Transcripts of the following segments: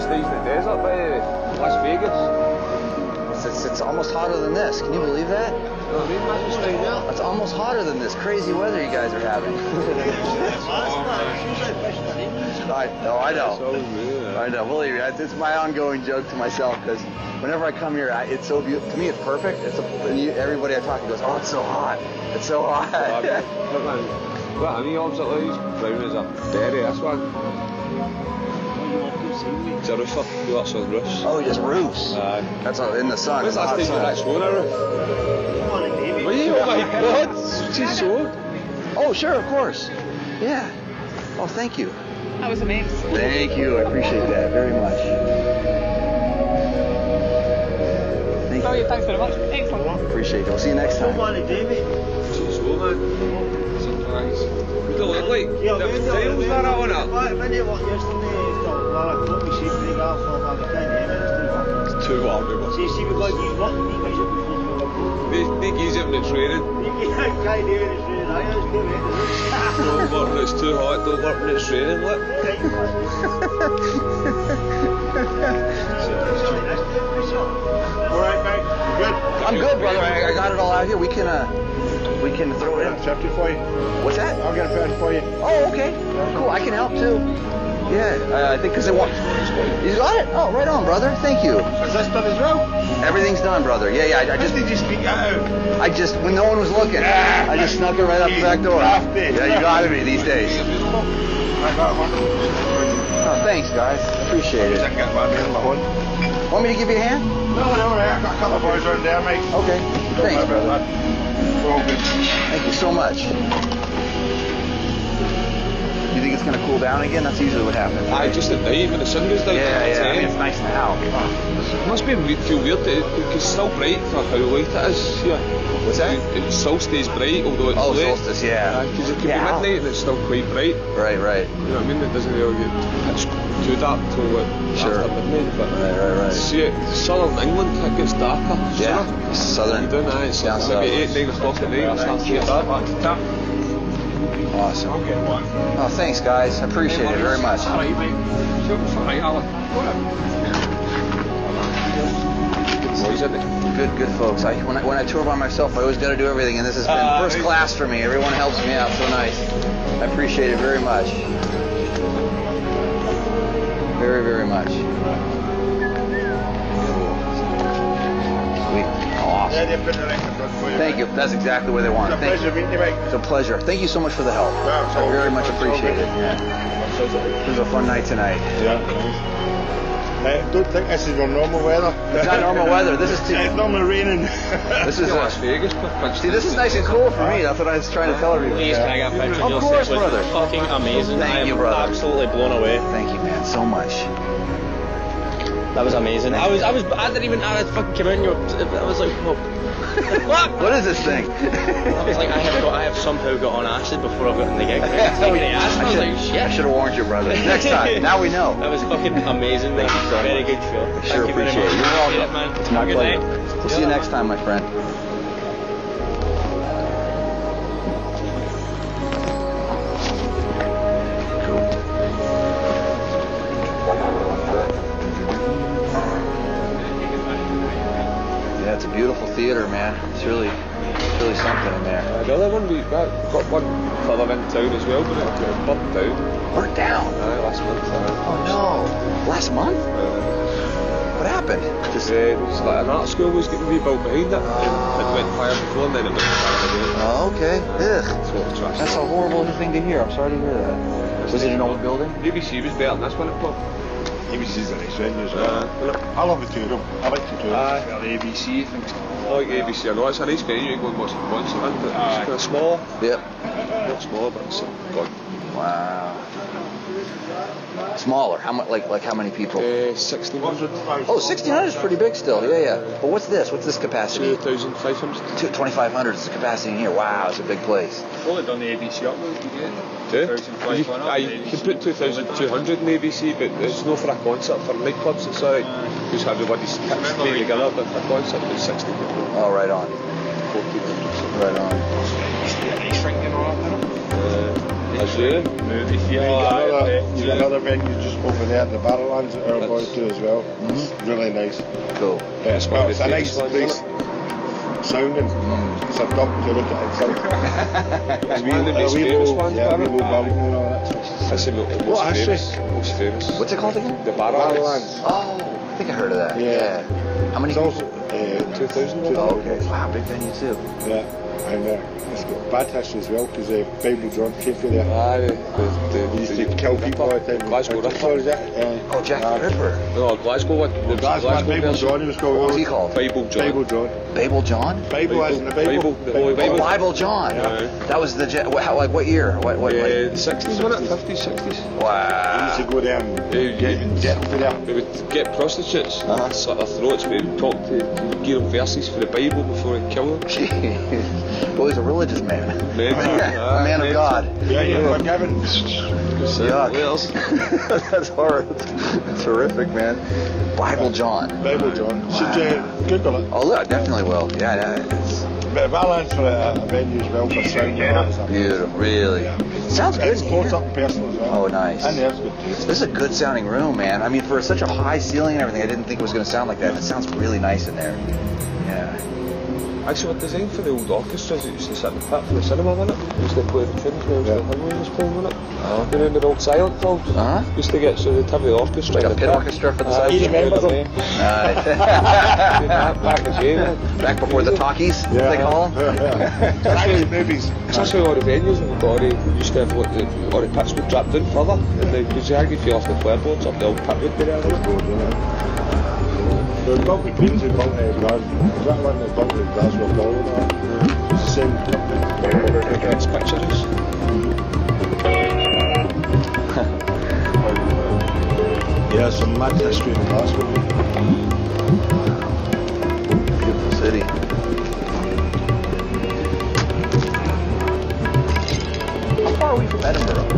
stays in the desert by Las Vegas. It's almost hotter than this. Can you believe that? It's almost hotter than this crazy weather you guys are having. I know. I know. Believe me, it's my ongoing joke to myself because whenever I come here, it's so beautiful. To me, it's perfect. Everybody I talk to goes, "Oh, it's so hot. It's so hot." Well, any arms at least brown as a berry. This one. It's a roofer. You that's on roofs. Oh, just roofs. That's in the sun. When's the last time you actually on a roof? Wait, oh my God! She's so. Oh, sure, of course. Yeah. Oh, thank you. That was amazing. Thank you. I appreciate that very much. Thank you. Thanks very much. Excellent. Appreciate it. We'll see you next time. She's so, man. Surprise. What do they look like? The tiles that are on it. It's too warm. They use it in the training. Don't work when it's too hot, don't work when it's raining, look. Alright, mate. Good. I'm good, brother. I got it all out here. We can throw it in. Accept it for you. What's that? I'll get it fast for you. Oh, okay. Cool. I can help too. Yeah, I think because they want. You got it? Oh, right on, brother. Thank you. Is this done as well? Everything's done, brother. Yeah. I just did you speak out? when no one was looking, I just snuck it right out the back door. Yeah, you got me these days. I got one. Oh, thanks, guys. Appreciate it. I got one in my hood. Want me to give you a hand? No, I've got a couple of boys around there, mate. Okay. Thanks, brother. We're all good. Thank you so much. You think it's going to cool down again? That's usually what happens. Right? Just at night when the sun goes down. Yeah. I mean, it's nice now. It must feel weird because it's still bright for how late it is here. What's that? It still stays bright although it's late. Solstice, yeah. Because it could be midnight and it's still quite bright. Right. You know what I mean? It doesn't really get pitch too dark till after midnight. But right. See, southern England it gets darker. Yeah. Southern. It's maybe 8, 9 o'clock at night. It starts to get dark. Awesome. Oh, thanks, guys. I appreciate it very much. Good folks. When I tour by myself, I always got to do everything, and this has been first class for me. Everyone helps me out so nice. I appreciate it very much. Very much. Sweet. Oh, awesome. Thank you. That's exactly what they want. It's a pleasure meeting you, mate. It's a pleasure. Thank you so much for the help. I very much appreciate it. Yeah. It was a fun night tonight. Yeah. I don't think this is your normal weather. It's not normal weather. This is it's normally raining. This is Las Vegas. See, this is nice and cool for me. That's what I was trying to tell everyone. Please, can I get a picture? Of course, brother. Fucking amazing. Thank you, brother. Absolutely blown away. Thank you, man, so much. That was amazing. I didn't even. I fucking came in. I was like, what? What is this thing? I was like, I have somehow got on acid before I've gotten the gig. I was like, shit. I should have warned you, brother. Next time. Now we know. That was fucking amazing. Thank you so much. Very good show. Sure, appreciate it. You're welcome. Man. It's my pleasure. We'll see you next time, my friend. Yeah, it's a beautiful theater, man. It's really something in there. The other one, we got one further in town as well, but it burnt down. Burnt down? Last month. Oh no! Last month? What happened? Just like an art school was getting rebuilt behind it. It went fire before and then it went fire again. Oh, okay. Ugh. That's a horrible thing to hear. I'm sorry to hear that. Was it an old building? ABC was better than this one, it was. ABC's the next venue as well. I love the two of them. I like the two of them. The ABC things. I like ABC. I know it's a nice venue. You can go and watch the concert, but it's kind of small. Yep. Not small, but it's good. Wow. Smaller. How much? Like how many people? 1,600. Oh, 1,600 is pretty big still. Yeah. But what's this? What's this capacity? 2,500. 2,500 is the capacity in here. Wow, it's a big place. Only done the ABC up there. You can put 2,200 in the ABC, but it's not for a concert. For nightclubs, it's alright. Because everybody's kits play together, but for a concert, it's 60 people. Oh, right on. 1,400. Right on. That's it. Movie theatre. You got another venue just over there at the Barrowlands that our boys do as well. It's really nice. Cool. Yeah, it's a nice place. Sounding. It's a duck to look at itself. It's one of the most famous ones, yeah, we building and all that. That's the most famous. What's it called again? The Barrowlands. Oh, I think I heard of that. Yeah. How many? It's also 2000. Oh, okay. Wow, big venue too. Yeah, and it's got bad history as well because Bible John came through there. He used to kill people all the time. Glasgow Ripper. Oh, Jack the Ripper. No, Glasgow one. The Glasgow Bible John he was called. What was he called? Bible John. Bible John. Babel John? Bible as in the Bible. The Bible. Oh, Bible John. Yeah. That was the what year? What? The 60s, wasn't it? 50s, 60s. Wow. He used to go there and get in jail for there. They would get prostitutes, slit their throats, we would talk to give them verses for the Bible before they kill them. Jeez. Well, he's a religious man. A man of God. Yeah, forgiven. Yuck. That's hard. That's horrific, man. Bible John. Bible John. Should Google it. Oh, look, I definitely will. Yeah. Bit of balance for a venue as well for sound and all that. Beautiful, really. Sounds good. It's close up and personal as well. Oh, nice. And there's good too. This is a good sounding room, man. I mean, for such a high ceiling and everything, I didn't think it was going to sound like that. It sounds really nice in there. Yeah. Actually, what designed for the old orchestras that used to sit in the pit for the cinema, wasn't it? Used to play the tunes when the Henry was playing, wasn't it? You know, the old silent films? Used to get, so they'd have the orchestra. Like a pit orchestra for the silent You remember them? Back in the day, man. Back before the talkies, they call them? Actually, movies. Especially all the venues in the Dory used to have all the pits would drop down further. And because you argue if you off the floorboards up, the old pit would be there. The built the Queens and built Glasgow. Is that one that built the Glasgow Ball? It's the same company. It's pictures. Yeah, some mad history in Glasgow. Beautiful city. How far are we from Edinburgh?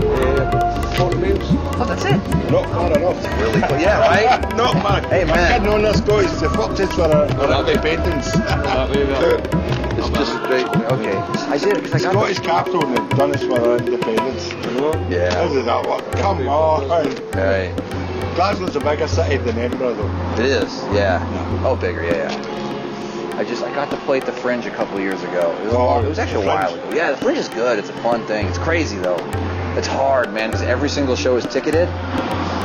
40 miles. Oh, that's it. Not far enough. Really cool. Yeah, right? Not bad. Hey, man. I didn't know this guys. The footage for the paintings. It's just straight. Okay. I did because I got Scottish capital and they've done this for our independence. Yeah. How did that work? Come on. Right. Glasgow's a bigger city than Edinburgh though. It is. Yeah. Oh, bigger. Yeah. I got to play at the Fringe a couple years ago. It was actually a while ago. Yeah, the Fringe is good. It's a fun thing. It's crazy though. It's hard, man, because every single show is ticketed.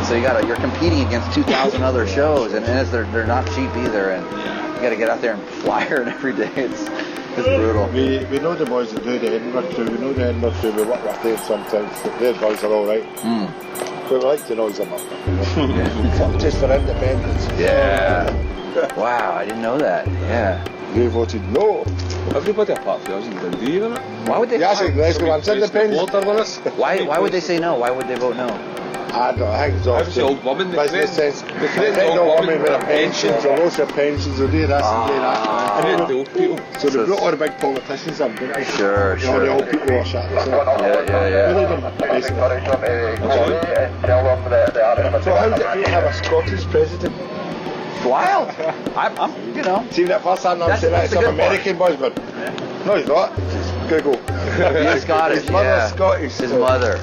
So you're competing against 2,000 other shows, and they're not cheap either. And you got to get out there and flyer it every day. It's brutal. We know the boys that do the Edinburgh too. We know the Edinburgh too. We work with them sometimes. Their boys are all right. But we like to noise them up. Just for independence. Yeah. Wow, I didn't know that. Yeah. They voted no. Everybody apart from us in Dundee, isn't it? Why would they? Yes, Glasgow one's independent. Why would they say no? Why would they vote no? I think it's all the old woman. business sense. They threatened the old women with their pensions, or lost their pensions, or do this and do that. And the old people. So they brought all the big politicians in, didn't they? Sure. All the old people were shut. Yeah. So how did you have a Scottish president? Wild. I'm See that first time I'm saying that, some American boys, but no, he's not. Google. He's Scottish. His mother's Scottish. His mother.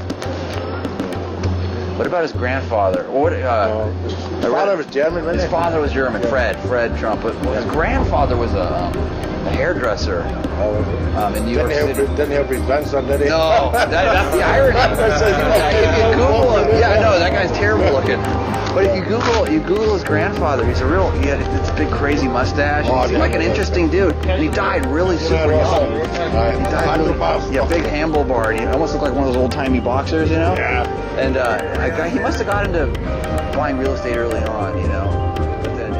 What about his grandfather? His father was German, wasn't His father was German. Fred Trump. His grandfather was a hairdresser in New York City. Didn't help his grandson, did he? No, that's the irony. If you Google him, I know that guy's terrible looking. But if you Google his grandfather, he had this big crazy mustache. He seemed like an interesting dude, and he died really super young. He died really, big handlebar, and he almost looked like one of those old timey boxers, you know. Yeah. And he must have got into buying real estate early on, you know. But then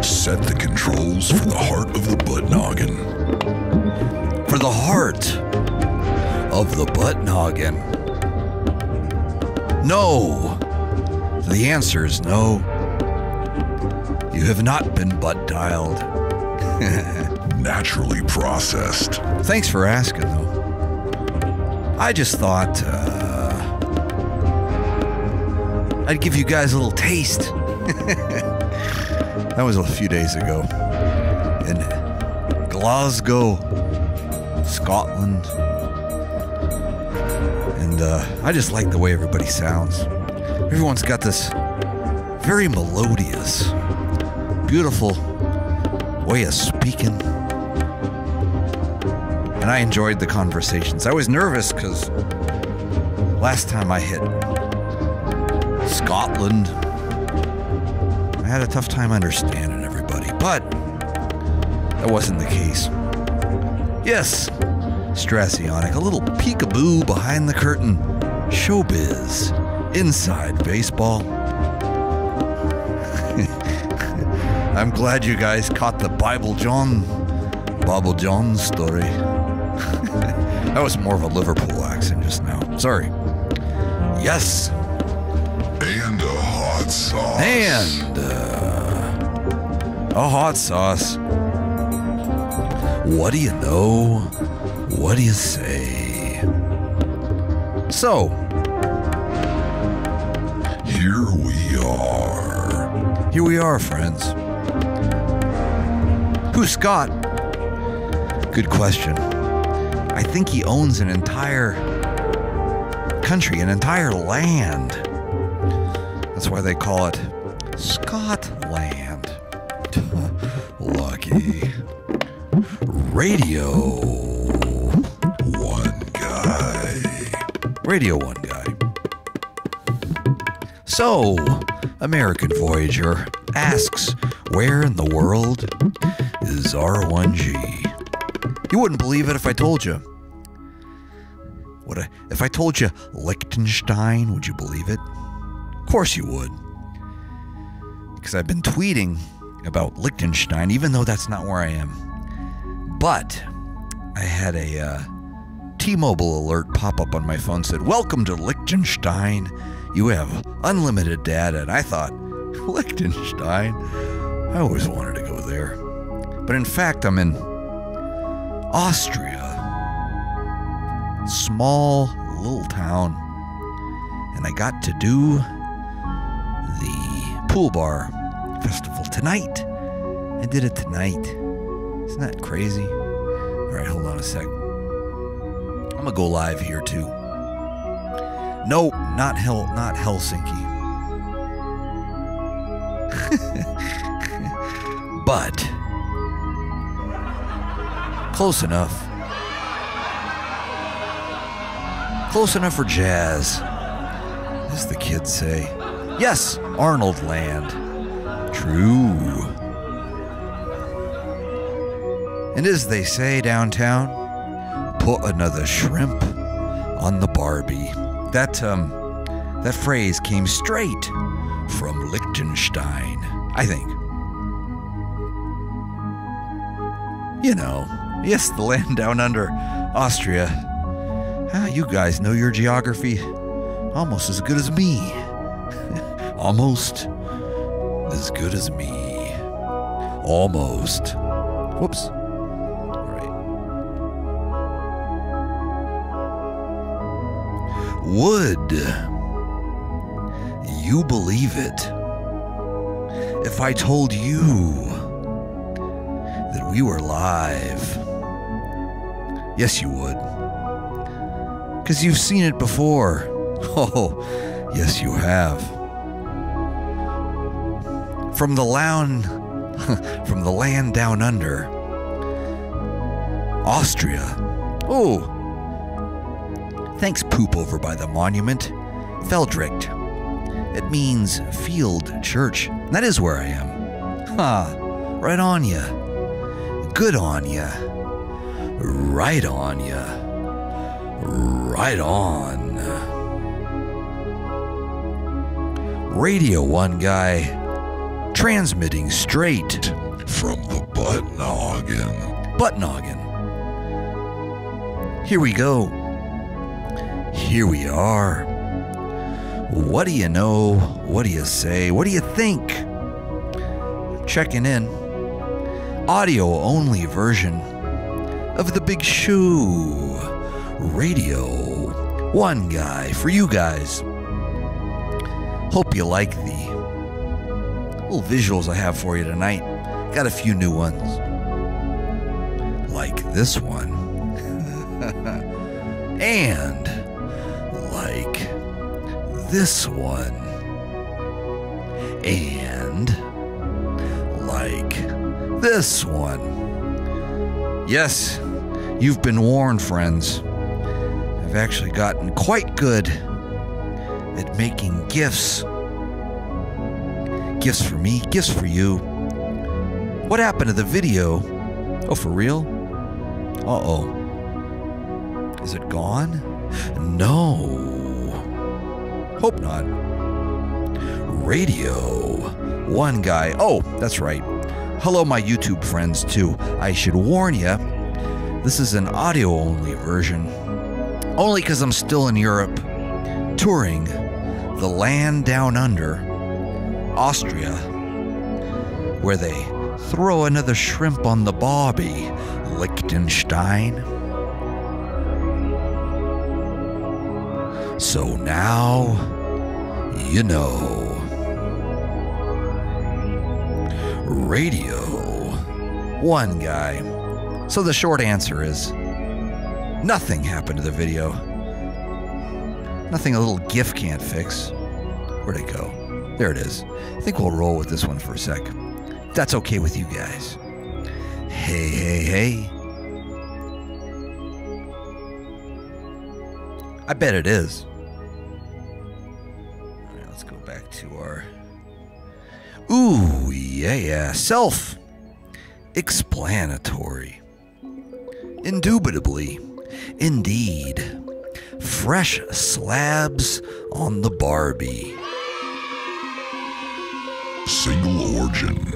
set the controls for the heart of the butt noggin. For the heart of the butt noggin. No. The answer is no. You have not been butt dialed. Naturally processed. Thanks for asking, though. I just thought I'd give you guys a little taste. That was a few days ago in Glasgow, Scotland. And I just like the way everybody sounds. Everyone's got this very melodious, beautiful way of speaking. And I enjoyed the conversations. I was nervous because last time I hit Scotland, I had a tough time understanding everybody, but that wasn't the case. Yes, Strassionic, a little peekaboo behind the curtain. Showbiz, inside baseball. I'm glad you guys caught the Bible John story. That was more of a Liverpool accent just now. Sorry. Yes. And a hot sauce. And a hot sauce. What do you know? What do you say? So, here we are. Here we are, friends. Who's Scott? Good question. I think he owns an entire country, an entire land. That's why they call it Scotland. Lucky. Radio1Guy. Radio1Guy. So, American Voyager asks, where in the world is R1G? You wouldn't believe it if I told you. If I told you Lichtenstein, would you believe it? Of course you would. Because I've been tweeting about Lichtenstein, even though that's not where I am. But I had a T-Mobile alert pop up on my phone, said, welcome to Lichtenstein. You have unlimited data. And I thought, Lichtenstein? I always wanted to go there. But in fact, I'm in Austria. Small little town. And I got to do the pool bar festival tonight. I did it tonight. Isn't that crazy? Alright, hold on a sec. I'm gonna go live here too. No, not Helsinki. But close enough. Close enough for jazz, as the kids say. Yes, Arnold Land. True. And as they say downtown, put another shrimp on the Barbie. That phrase came straight from Liechtenstein, I think. You know, yes, the land down under Austria. You guys know your geography almost as good as me. Almost as good as me. Almost. Whoops. All right. Would you believe it if I told you that we were live? Yes, you would. Because you've seen it before. Oh, yes, you have. From the land down under, Austria. Oh, thanks, poop over by the monument. Feldrecht. It means field church. And that is where I am. Ha, right on ya. Good on ya. Right on ya. Right on. Radio1Guy, transmitting straight from the butt noggin. Butt noggin. Here we go. Here we are. What do you know? What do you say? What do you think? Checking in. Audio only version of the big show. Radio1Guy for you guys. Hope you like the little visuals I have for you tonight. Got a few new ones. Like this one. And like this one. And like this one. Yes, you've been warned, friends. I've actually gotten quite good at making gifts. Gifts for me, gifts for you. What happened to the video? Oh, for real? Uh-oh. Is it gone? No. Hope not. Radio1Guy. Oh, that's right. Hello, my YouTube friends, too. I should warn you, this is an audio-only version. Only because I'm still in Europe, touring the land down under, Austria, where they throw another shrimp on the barbie, Lichtenstein. So now, you know. Radio1Guy. So the short answer is nothing happened to the video. Nothing a little GIF can't fix. Where'd it go? There it is. I think we'll roll with this one for a sec. If that's okay with you guys. Hey, hey, hey. I bet it is. All right, let's go back to our... Ooh, yeah. Self-explanatory. Indubitably. Indeed. Fresh slabs on the Barbie. Single origin.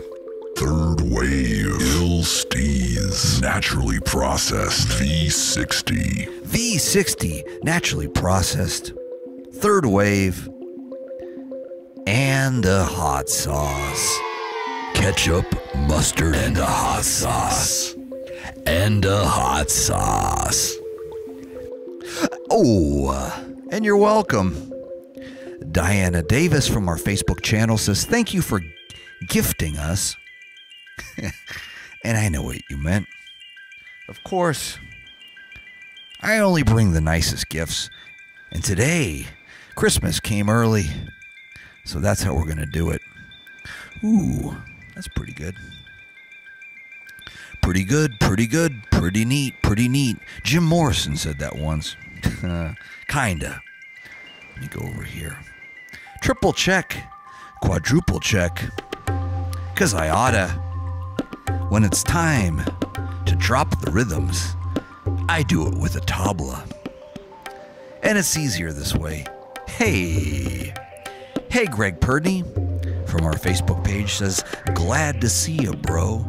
Third wave. Lichtenstein. Naturally processed. V60. V60. Naturally processed. Third wave. And a hot sauce. Ketchup, mustard, and a hot sauce. And a hot sauce. Oh, and you're welcome. Diana Davis from our Facebook channel says, thank you for gifting us. And I know what you meant. Of course, I only bring the nicest gifts. And today, Christmas came early. So that's how we're going to do it. Ooh, that's pretty good. Pretty good, pretty neat. Jim Morrison said that once. Kinda. Let me go over here. Triple check. Quadruple check. 'Cause I oughta. When it's time to drop the rhythms, I do it with a tabla. And it's easier this way. Hey, Greg Purdney from our Facebook page says, glad to see you, bro.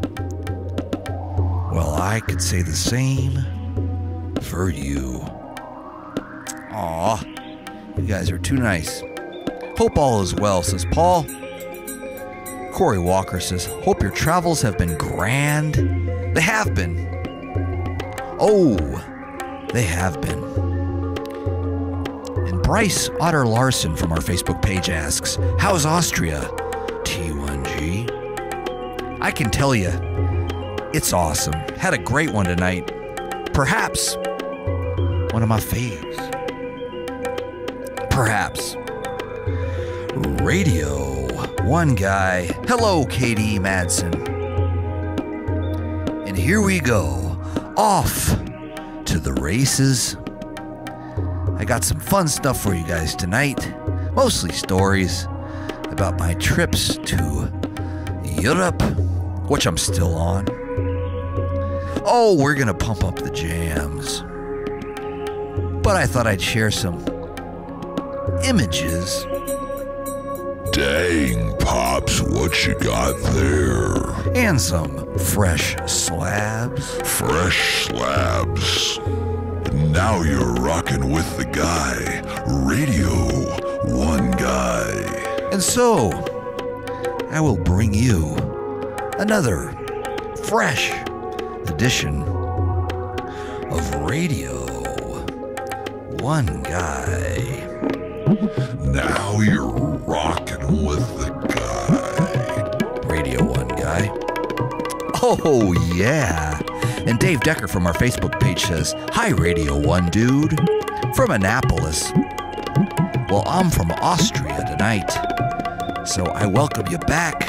Well, I could say the same for you. Aw, you guys are too nice. Hope all is well, says Paul. Corey Walker says, hope your travels have been grand. They have been. Oh, they have been. And Bryce Otter Larson from our Facebook page asks, how's Austria? T1G. I can tell you, it's awesome. Had a great one tonight. Perhaps one of my faves. Perhaps. Radio1Guy. Hello, Katie Madsen. And here we go. Off to the races. I got some fun stuff for you guys tonight. Mostly stories about my trips to Europe, which I'm still on. Oh, we're gonna pump up the jams. But I thought I'd share some images. Dang, Pops, what you got there? And some fresh slabs. Fresh slabs. Now you're rocking with the guy, Radio1Guy. And so, I will bring you another fresh edition of Radio1Guy. Now you're rocking with the guy. Radio1Guy. Oh, yeah. And Dave Decker from our Facebook page says, "Hi, Radio 1 dude, from Annapolis. Well, I'm from Austria tonight, so I welcome you back."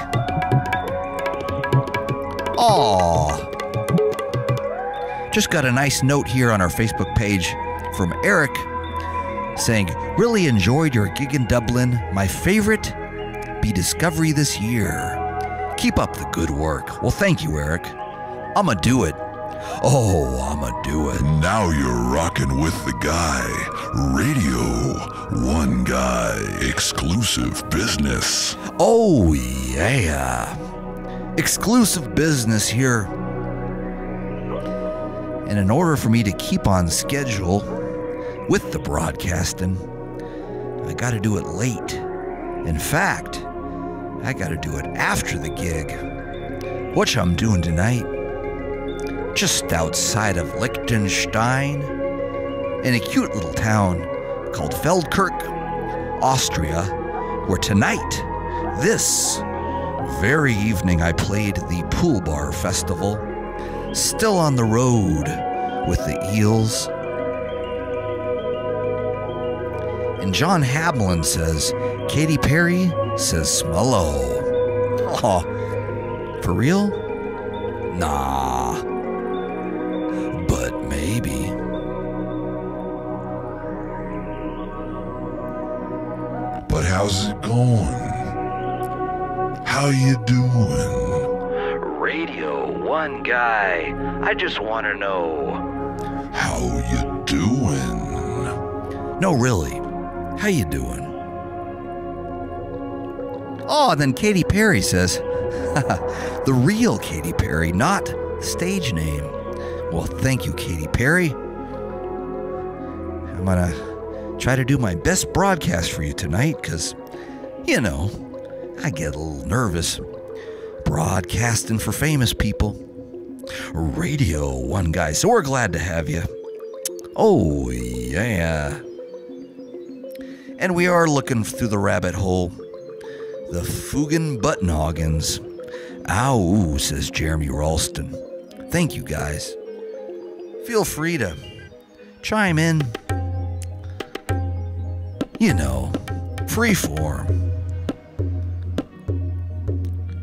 Aww. Just got a nice note here on our Facebook page from Eric saying, "Really enjoyed your gig in Dublin. My favorite be Discovery this year. Keep up the good work." Well, thank you, Eric. I'ma do it. Oh, I'ma do it. Now you're rocking with the guy. Radio 1 Guy. Exclusive business. Oh, yeah. Exclusive business here. And in order for me to keep on schedule with the broadcasting, I got to do it late. In fact, I got to do it after the gig, which I'm doing tonight, just outside of Lichtenstein, in a cute little town called Feldkirch, Austria, where tonight, this very evening, I played the Pool Bar Festival. Still on the road with the Eels. And John Hamlin says, Katy Perry says Smullo. Oh, for real? Nah. But maybe. But how's it going? How you doing? Radio 1 Guy, I just want to know. How you doing? No, really. How you doing? Oh, then Katy Perry says, the real Katy Perry, not stage name. Well, thank you, Katy Perry. I'm gonna try to do my best broadcast for you tonight, because, you know, I get a little nervous broadcasting for famous people. Radio 1 Guy, so we're glad to have you. Oh, yeah. And we are looking through the rabbit hole. The Fugen Buttnoggins. Ow, says Jeremy Ralston. Thank you, guys. Feel free to chime in. You know, freeform.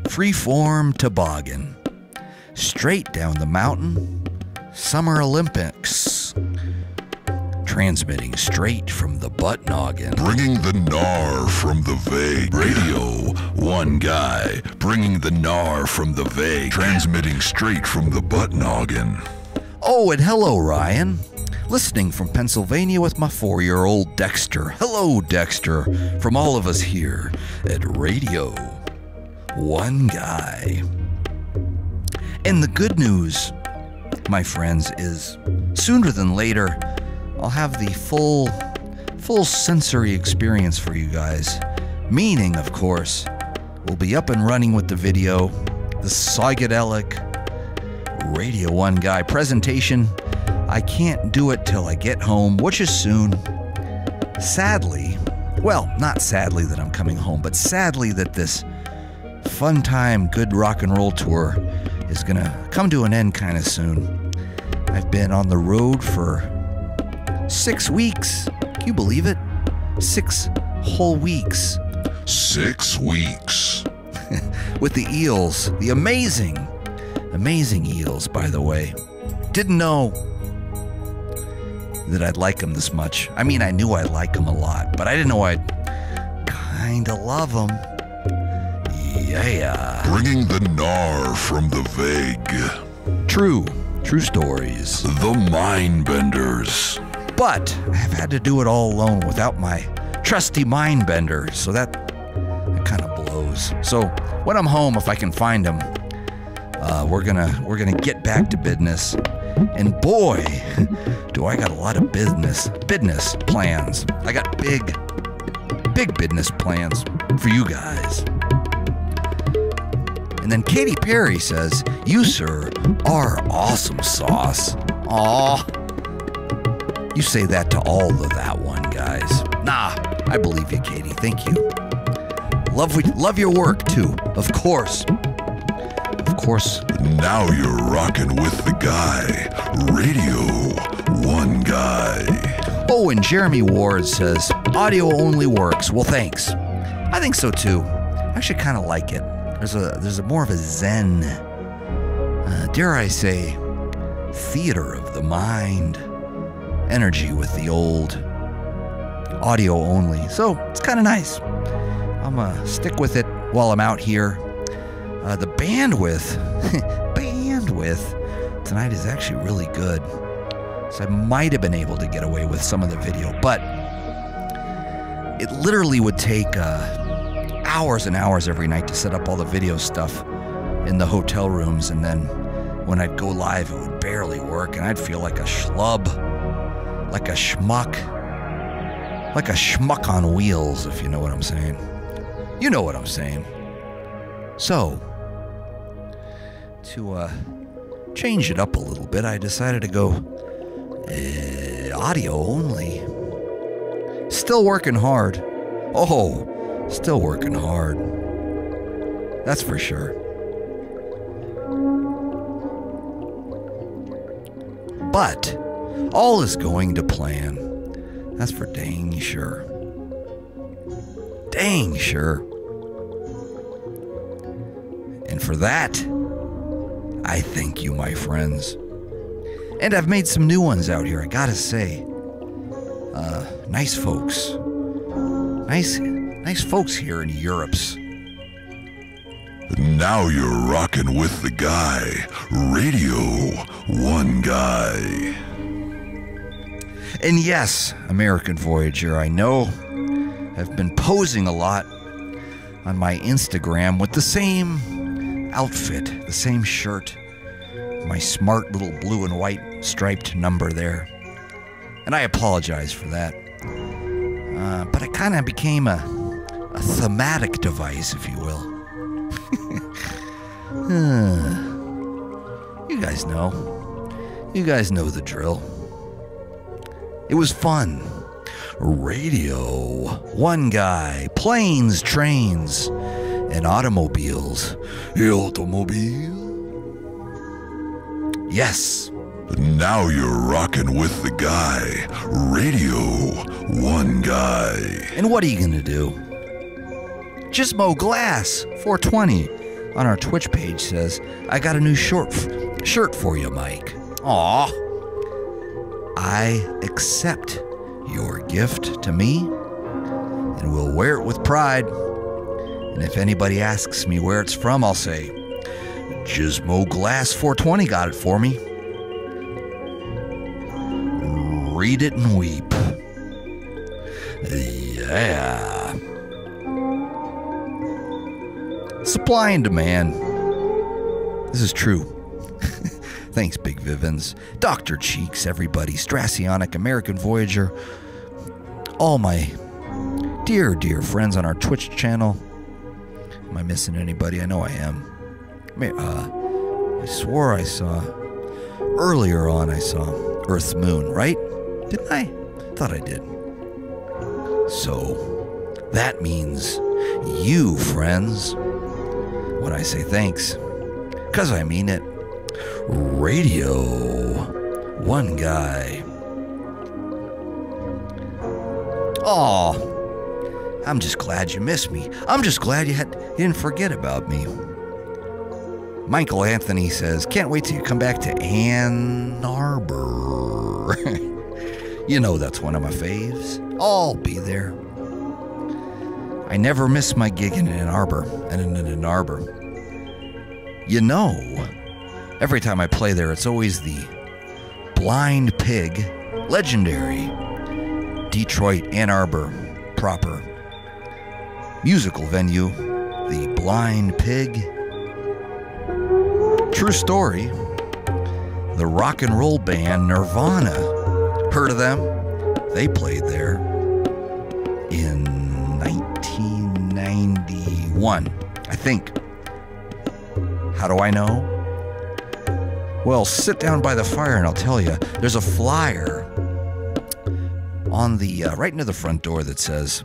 Freeform toboggan. Straight down the mountain. Summer Olympics. Transmitting straight from the butt noggin. Bringing the gnar from the vague. Radio 1 Guy. Bringing the gnar from the vague. Transmitting straight from the butt noggin. Oh, and hello, Ryan. Listening from Pennsylvania with my 4-year-old Dexter. Hello, Dexter. From all of us here at Radio 1 Guy. And the good news, my friends, is sooner than later, I'll have the full sensory experience for you guys. Meaning, of course, we'll be up and running with the video, the psychedelic Radio 1 Guy presentation. I can't do it till I get home, which is soon. Sadly, well, not sadly that I'm coming home, but sadly that this fun time, good rock and roll tour is gonna come to an end kind of soon. I've been on the road for 6 weeks. Can you believe it? 6 whole weeks. 6 weeks. With the Eels. The amazing Eels, by the way. Didn't know that I'd like them this much. I mean, I knew I'd like them a lot, but I didn't know I'd kinda love them. Yeah. Bringing the gnar from the vague. True stories. The Mindbenders. But I've had to do it all alone without my trusty Mindbender, so that kind of blows. So when I'm home, if I can find them, we're gonna get back to business. And boy, do I got a lot of business plans. I got big business plans for you guys. And then Katy Perry says, "You, sir, are awesome sauce." Aw. You say that to all of that one, guys. Nah, I believe you, Katy. Thank you. Love your work, too. Of course. Of of course. Now you're rocking with the guy. Radio 1 Guy. Oh, and Jeremy Ward says, audio only works. Well, thanks. I think so too. I actually kind of like it. There's a more of a zen, dare I say, theater of the mind energy with the old audio only. So it's kind of nice. I'm gonna stick with it while I'm out here. The bandwidth tonight is actually really good. So I might have been able to get away with some of the video, but it literally would take hours and hours every night to set up all the video stuff in the hotel rooms, and then when I'd go live, it would barely work, and I'd feel like a schlub, like a schmuck on wheels, if you know what I'm saying. You know what I'm saying. So, to change it up a little bit, I decided to go audio only. Still working hard. Oh, still working hard. That's for sure. But all is going to plan. That's for dang sure. Dang sure. And for that, I thank you, my friends. And I've made some new ones out here, I gotta say. Nice folks. Nice folks here in Europe's. Now you're rocking with the guy. Radio 1 Guy. And yes, American Voyager, I know I've been posing a lot on my Instagram with the same outfit, the same shirt, my smart little blue and white striped number there. And I apologize for that. But it kind of became a thematic device, if you will. You guys know. You guys know the drill. It was fun. Radio 1 Guy. Planes, trains, and automobiles. Automobile. Yes. Now you're rocking with the guy. Radio 1 Guy. And what are you gonna do? Gizmo Glass 420 on our Twitch page says, I got a new shirt for you, Mike. Aw. I accept your gift to me and will wear it with pride. And if anybody asks me where it's from, I'll say, Gizmo Glass 420 got it for me. Read it and weep. Yeah. Supply and demand. This is true. Thanks, Big Vivens. Dr. Cheeks, everybody. Strassionic, American Voyager. All my dear, dear friends on our Twitch channel. Am I missing anybody? I know I am. I swore I saw... Earlier on, I saw Earth Moon, right? Didn't I? Thought I did. So, that means you, friends. When I say thanks, because I mean it. Radio 1 Guy. Aw, I'm just glad you missed me. I'm just glad you didn't forget about me. Michael Anthony says, can't wait till you come back to Ann Arbor. You know that's one of my faves. I'll be there. I never miss my gig in Ann Arbor. You know, every time I play there, it's always the Blind Pig, legendary Detroit, Ann Arbor proper musical venue, the Blind Pig. True story, the rock and roll band Nirvana. Heard of them? They played there in 1991, I think. How do I know? Well, sit down by the fire and I'll tell you. There's a flyer on the right near the front door that says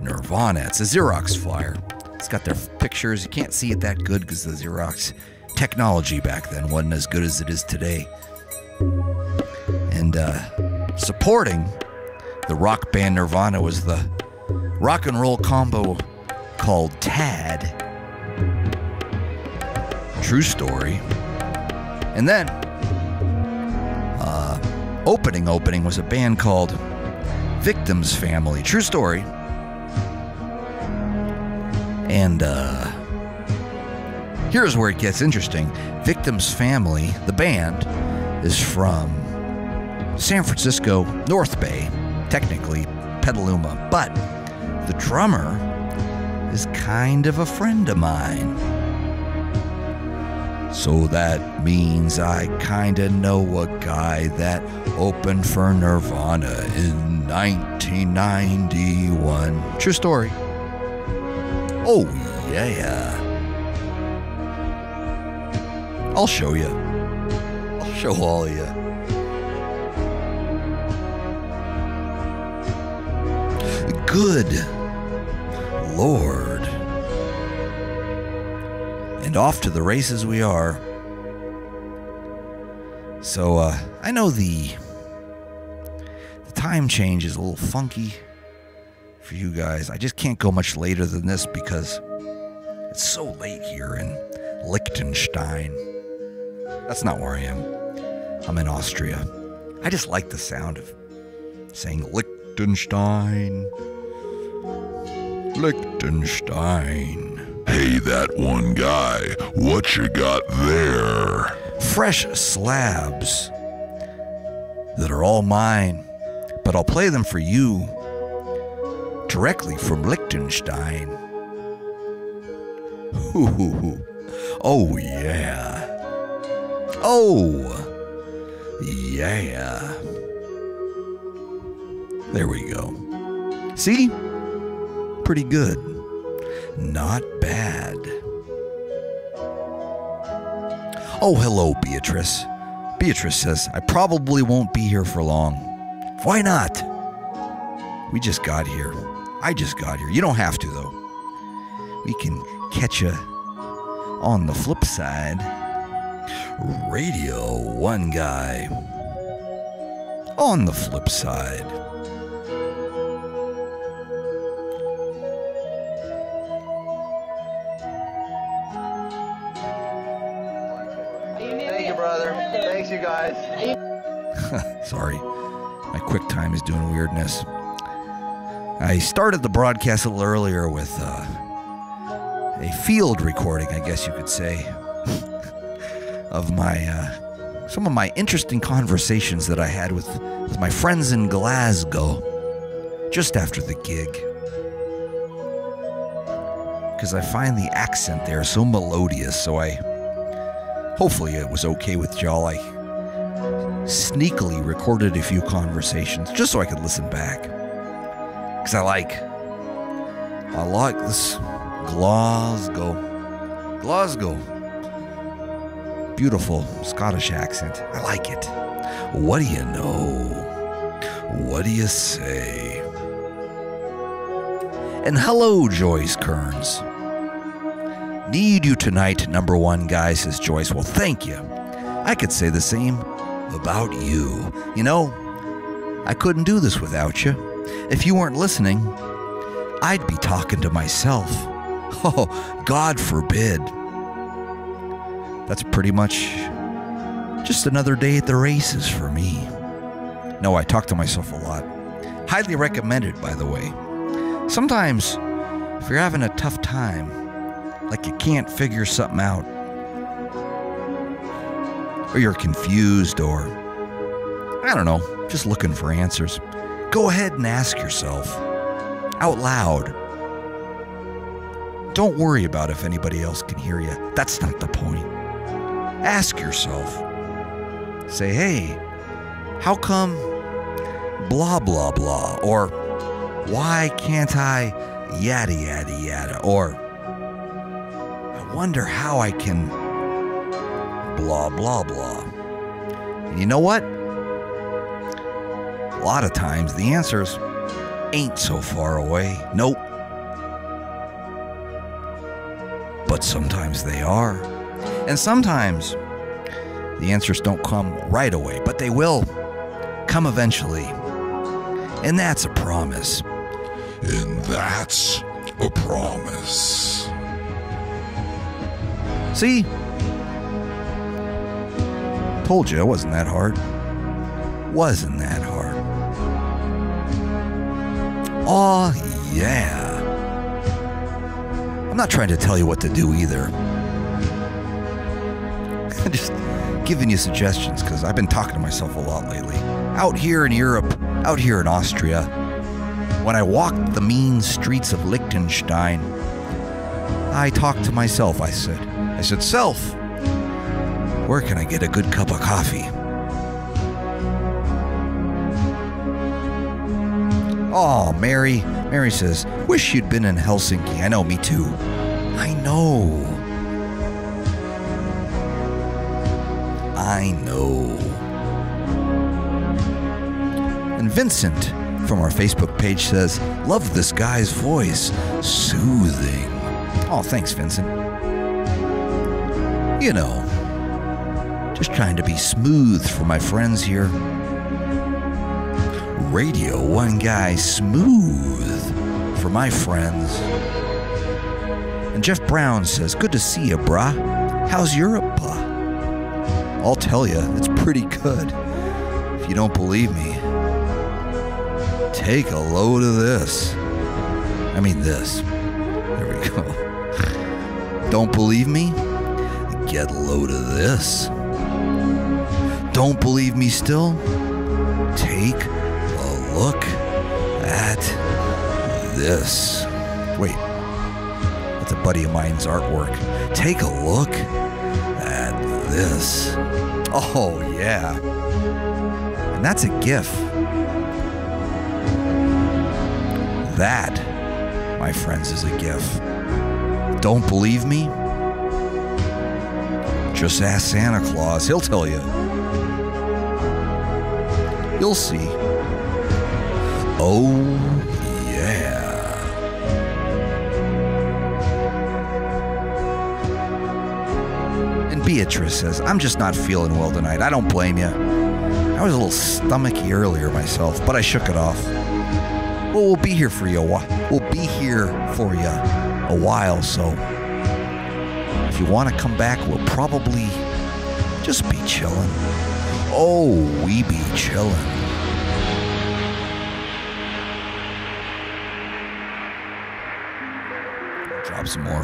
Nirvana. It's a Xerox flyer. It's got their pictures. You can't see it that good because the Xerox technology back then wasn't as good as it is today. And supporting the rock band Nirvana was the rock and roll combo called Tad. True story. And then opening was a band called Victims Family. True story. And here's where it gets interesting. Victims Family, the band, is from San Francisco, North Bay, technically Petaluma, but the drummer is kind of a friend of mine. So that means I kinda know a guy that opened for Nirvana in 1991. True story. Oh, yeah. I'll show you. I'll show all of you. Good Lord. And off to the races we are. So, I know the time change is a little funky for you guys. I just can't go much later than this because it's so late here in Lichtenstein. That's not where I am. I'm in Austria. I just like the sound of saying Lichtenstein. Lichtenstein. Hey, that one guy, what you got there? Fresh slabs that are all mine, but I'll play them for you directly from Lichtenstein. Ooh. Oh, yeah. Oh, yeah. There we go. See? Pretty good. Not bad. Oh, hello, Beatrice. Beatrice says, I probably won't be here for long. Why not? We just got here. I just got here. You don't have to, though. We can catch you on the flip side. Radio1Guy. On the flip side. Thank you, brother. Thanks, you guys. Sorry. My QuickTime is doing weirdness. I started the broadcast a little earlier with a field recording, I guess you could say, of my some of my interesting conversations that I had with my friends in Glasgow just after the gig. Because I find the accent there so melodious, so hopefully it was okay with y'all. I sneakily recorded a few conversations just so I could listen back. Because I like this Glasgow. Beautiful Scottish accent. I like it. What do you know? What do you say? And hello, Joyce Kearns. Need you tonight, number one guy, says Joyce. Well, thank you. I could say the same about you. You know, I couldn't do this without you. If you weren't listening, I'd be talking to myself. Oh, God forbid. That's pretty much just another day at the races for me. No, I talk to myself a lot. Highly recommended, by the way. Sometimes, if you're having a tough time, like you can't figure something out, or you're confused, or, I don't know, just looking for answers, go ahead and ask yourself, out loud. Don't worry about if anybody else can hear you. That's not the point. Ask yourself. Say, hey, how come blah, blah, blah? Or why can't I yada, yada, yada? Or I wonder how I can blah, blah, blah. And you know what? A lot of times the answers ain't so far away. Nope. but sometimes they are. And sometimes the answers don't come right away, but they will come eventually. And that's a promise. And that's a promise. See? Told you it wasn't that hard. Wasn't that hard. Oh, yeah. I'm not trying to tell you what to do either. I'm just giving you suggestions because I've been talking to myself a lot lately. Out here in Europe, out here in Austria, when I walked the mean streets of Lichtenstein, I talked to myself. I said, self, where can I get a good cup of coffee? Oh, Mary. Mary says, wish you'd been in Helsinki. I know, me too. I know. And Vincent from our Facebook page says, love this guy's voice. Soothing. Oh, thanks, Vincent. You know, just trying to be smooth for my friends here. Radio One Guy smooth for my friends. And Jeff Brown says, good to see you, brah. How's Europe? I'll tell you, it's pretty good. If you don't believe me, take a load of this. I mean this. There we go. Don't believe me? Get a load of this. Don't believe me still? Take a look at this. Wait, that's a buddy of mine's artwork. Take a look at this. Oh, yeah. And that's a GIF. That, my friends, is a GIF. Don't believe me? Just ask Santa Claus. He'll tell you. You'll see. Oh, yeah. And Beatrice says, I'm just not feeling well tonight. I don't blame you. I was a little stomachy earlier myself, but I shook it off. Well, we'll be here for you a while. We'll be here for you a while, so if you want to come back, we'll probably just be chilling. Oh, we be chilling. Drop some more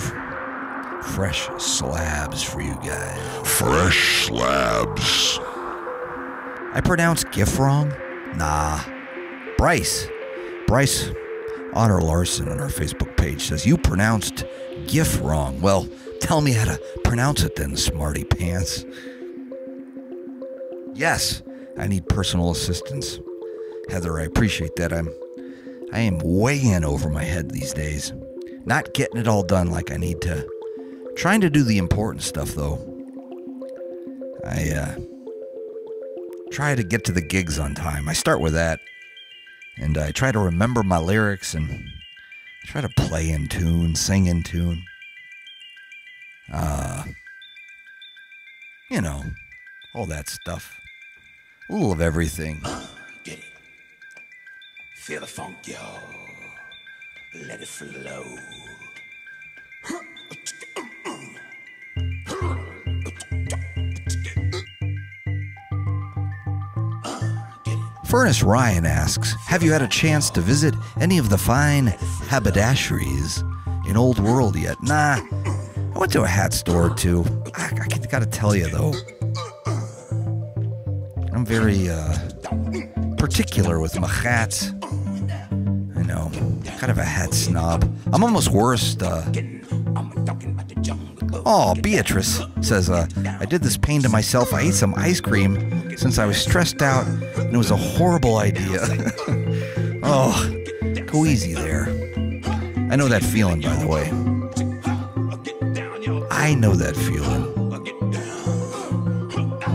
fresh slabs for you guys. Fresh slabs. I pronounced GIF wrong? Nah. Bryce Honor Larson on our Facebook page says, you pronounced GIF wrong. Well, tell me how to pronounce it then, smarty pants. Yes, I need personal assistance. Heather, I appreciate that. I am way in over my head these days. Not getting it all done like I need to. Trying to do the important stuff, though. I try to get to the gigs on time. I start with that. And I try to remember my lyrics and I try to play in tune, sing in tune. You know, all that stuff. A little of everything. Get it. Feel the funk, yo. Let it flow. Furnace Ryan asks, have you had a chance to visit any of the fine haberdasheries in Old World yet? Nah, I went to a hat store or two. I gotta tell you, though, I'm very particular with my hats. I know, kind of a hat snob. I'm almost worse. Oh, Beatrice says, I did this pain to myself. I ate some ice cream since I was stressed out, and it was a horrible idea. Oh, go easy there. I know that feeling, by the way. I know that feeling.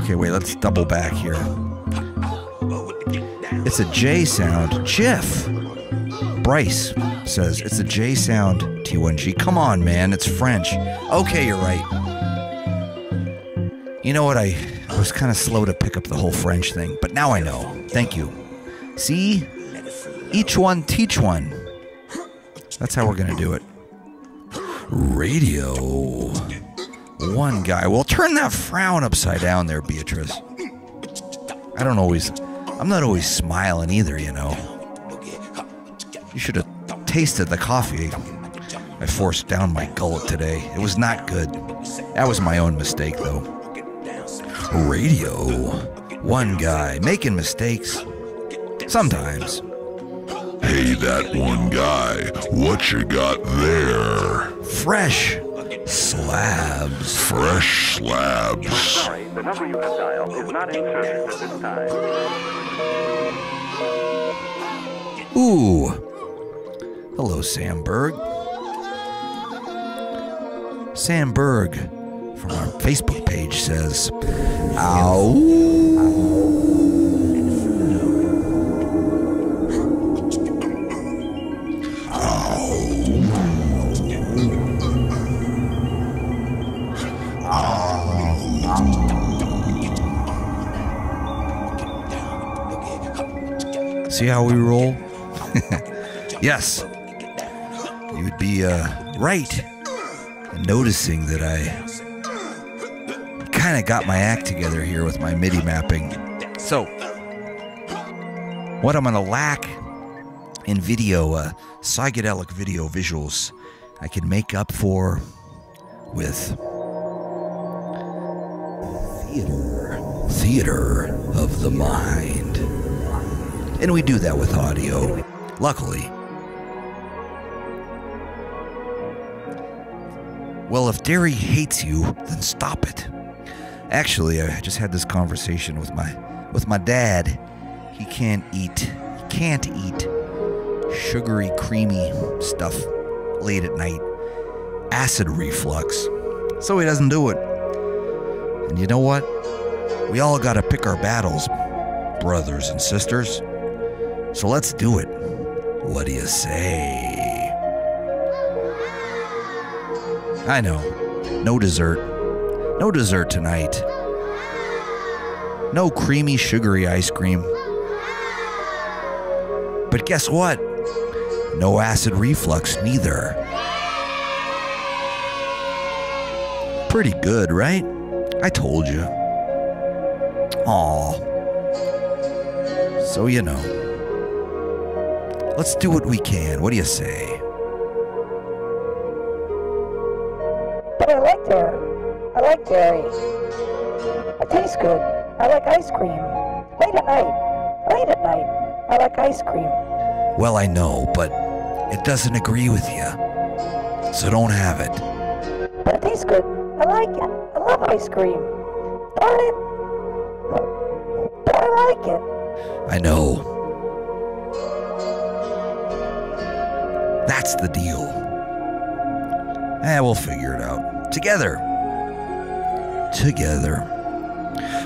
Okay, wait, let's double back here. It's a J sound. Jiff. Bryce says, it's a J sound RT1G. Come on, man. It's French. Okay, you're right. You know what? I was kind of slow to pick up the whole French thing, but now I know. Thank you. See? Each one teach one. That's how we're going to do it. Radio 1 Guy. Well, turn that frown upside down there, Beatrice. I'm not always smiling either, you know. You should have tasted the coffee I forced down my gullet today. It was not good. That was my own mistake, though. Radio 1 Guy. Making mistakes. Sometimes. Hey, that one guy. What you got there? Fresh slabs. Fresh slabs. Sorry, the number you have dialed is not in service at this time. Ooh. Hello, Sam Berg. Sam Berg from our Facebook page says, ow. See how we roll? Yes. You would be right in noticing that I kind of got my act together here with my MIDI mapping. So, what I'm going to lack in video, psychedelic video visuals, I can make up for with theater of the mind. And we do that with audio, luckily. Well, if dairy hates you, then stop it. Actually, I just had this conversation with my dad. He can't eat sugary, creamy stuff late at night. Acid reflux. So he doesn't do it. And you know what? We all gotta pick our battles, brothers and sisters. So let's do it. What do you say? I know. No dessert. No dessert tonight. No creamy, sugary ice cream. But guess what? No acid reflux neither. Pretty good, right? I told you. Aw. So you know. Let's do what we can. What do you say? But I like dairy. I like dairy. It tastes good. I like ice cream. Late at night, I like ice cream. Well, I know, but it doesn't agree with you. So don't have it. But it tastes good. I like it. I love ice cream. Darn it. But I like it. I know. That's the deal. We'll figure it out. Together.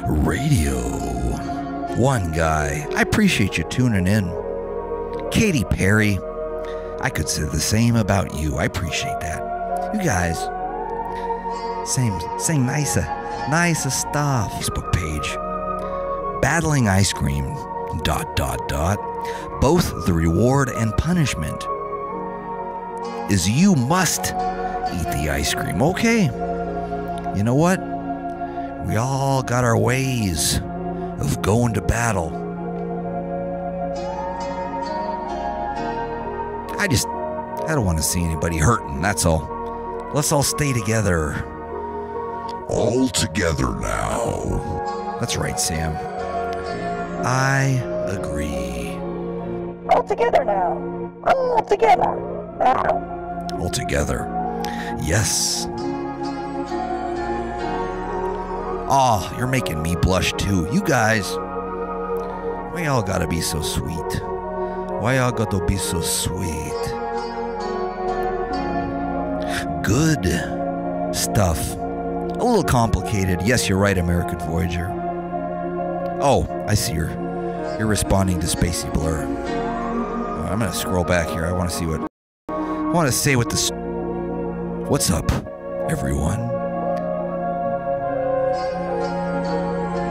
Radio 1 Guy. I appreciate you tuning in. Katy Perry. I could say the same about you. I appreciate that. You guys. Same nicer stuff. Facebook page. Battling ice cream. ... Both the reward and punishment is you must eat the ice cream. Okay. You know what? We all got our ways of going to battle. I don't want to see anybody hurting, that's all. Let's all stay together. All together now. That's right, Sam. I agree. All together now. All together now. All together. Yes. Oh, you're making me blush too. You guys. Why y'all gotta be so sweet? Why y'all gotta be so sweet? Good stuff. A little complicated. Yes, you're right, American Voyager. Oh, I see you're responding to Spacey Blur. I'm gonna scroll back here. I want to see what I want to say what the What's up, everyone?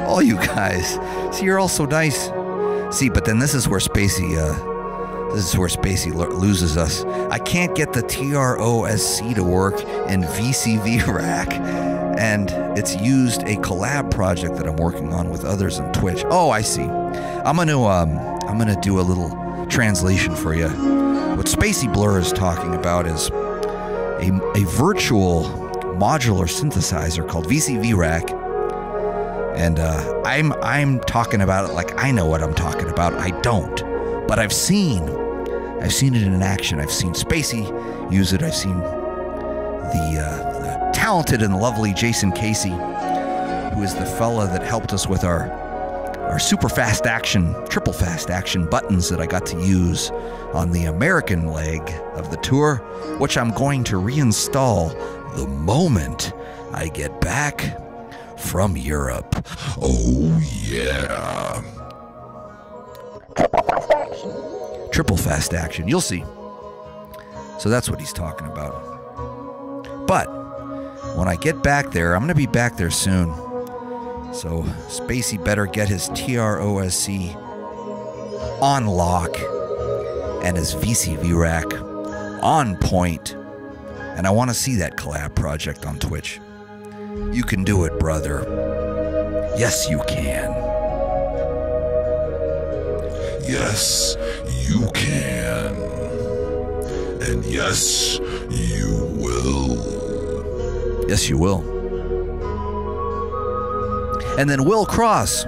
All you guys. See, you're all so nice. See, but then this is where Spacey loses us. I can't get the TROSC to work in VCV Rack, and it's used a collab project that I'm working on with others on Twitch. Oh, I see. I'm gonna do a little translation for you. What Spacey Blur is talking about is a virtual modular synthesizer called VCV Rack. And I'm talking about it like I know what I'm talking about. I don't, but I've seen it in action. I've seen Spacey use it. I've seen the talented and lovely Jason Casey, who is the fella that helped us with our super fast action, triple fast action buttons that I got to use on the American leg of the tour, which I'm going to reinstall the moment I get back from Europe. Oh, yeah. Triple fast action. Triple fast action. You'll see. So that's what he's talking about. But when I get back there, I'm going to be back there soon. So Spacey better get his TROSC on lock and his VCV Rack on point. And I want to see that collab project on Twitch. You can do it, brother. Yes, you can. Yes, you can. And yes, you will. Yes, you will. And then Will Cross,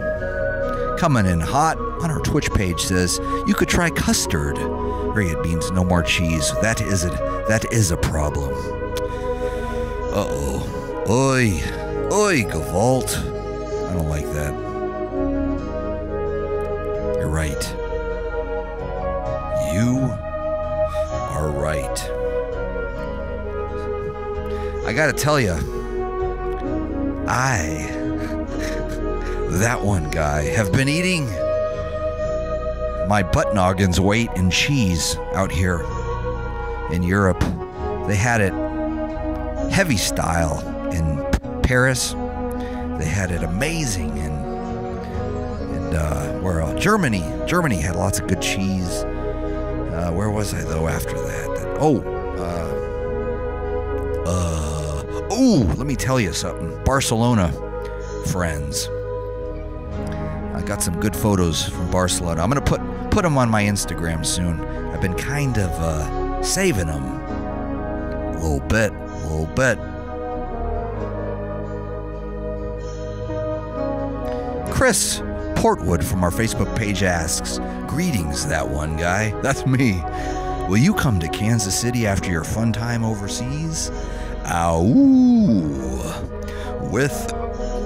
coming in hot on our Twitch page, says, you could try custard. Period means no more cheese. That is it. That is a problem. Uh-oh. Oi. Oi, Gavalt. I don't like that. You're right. You are right. I gotta tell you, that one guy, have been eating my butt noggin's weight in cheese out here in Europe. They had it heavy style in Paris. They had it amazing in Germany. Germany had lots of good cheese. Where was I though after that? Let me tell you something. Barcelona, friends. I got some good photos from Barcelona. I'm gonna put them on my Instagram soon. I've been kind of saving them a little bit. Chris Portwood from our Facebook page asks, greetings, that one guy. That's me. Will you come to Kansas City after your fun time overseas? Ow. With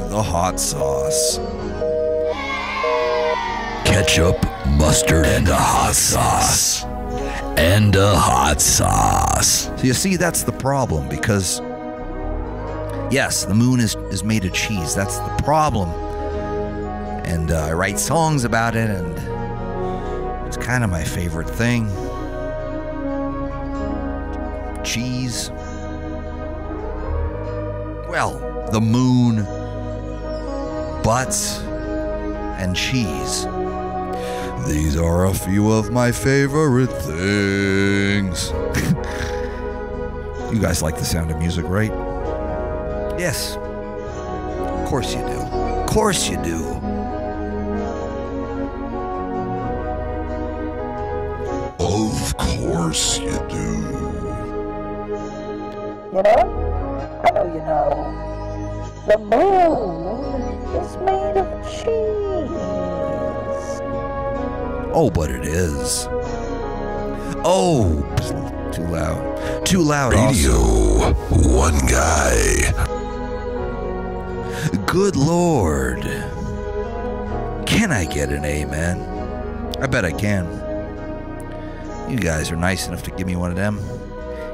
the hot sauce. Ketchup, mustard, and a hot sauce. And a hot sauce. So you see, that's the problem, because yes, the moon is made of cheese. That's the problem. And I write songs about it, and it's kind of my favorite thing. Cheese. Well, the moon, butts, and cheese. These are a few of my favorite things. You guys like the sound of music, right? Yes. Of course you do. Of course you do. Of course you do. You know? I know you know. The moon is made of cheese. Oh, but it is. Oh, too loud. Too loud. Radio1Guy. Good Lord. Can I get an amen? I bet I can. You guys are nice enough to give me one of them.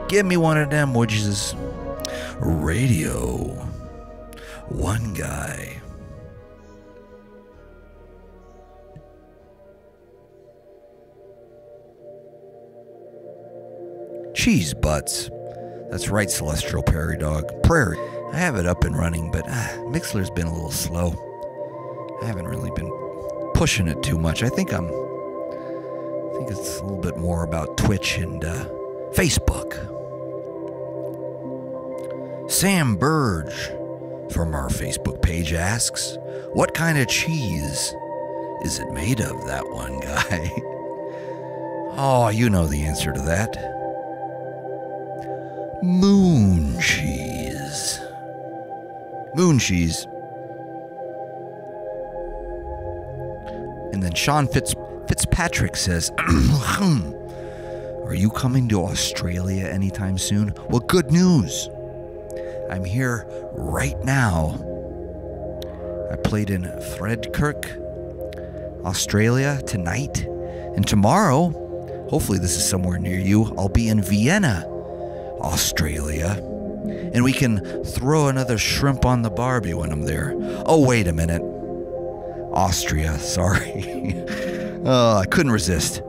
Give me one of them, would you? Radio1Guy. Cheese butts. That's right, Celestial Prairie Dog. Prairie. I have it up and running, but Mixler's been a little slow. I haven't really been pushing it too much. I think it's a little bit more about Twitch and Facebook. Sam Burge from our Facebook page asks, what kind of cheese is it made of, that one guy? Oh, you know the answer to that. Moon cheese. Moon cheese. And then Sean Fitzpatrick says, are you coming to Australia anytime soon? Well, good news. I'm here right now. I played in Thredkirk, Australia tonight. And tomorrow, hopefully this is somewhere near you, I'll be in Vienna, Australia. And we can throw another shrimp on the barbie when I'm there. Oh, wait a minute. Austria, sorry. Oh, I couldn't resist.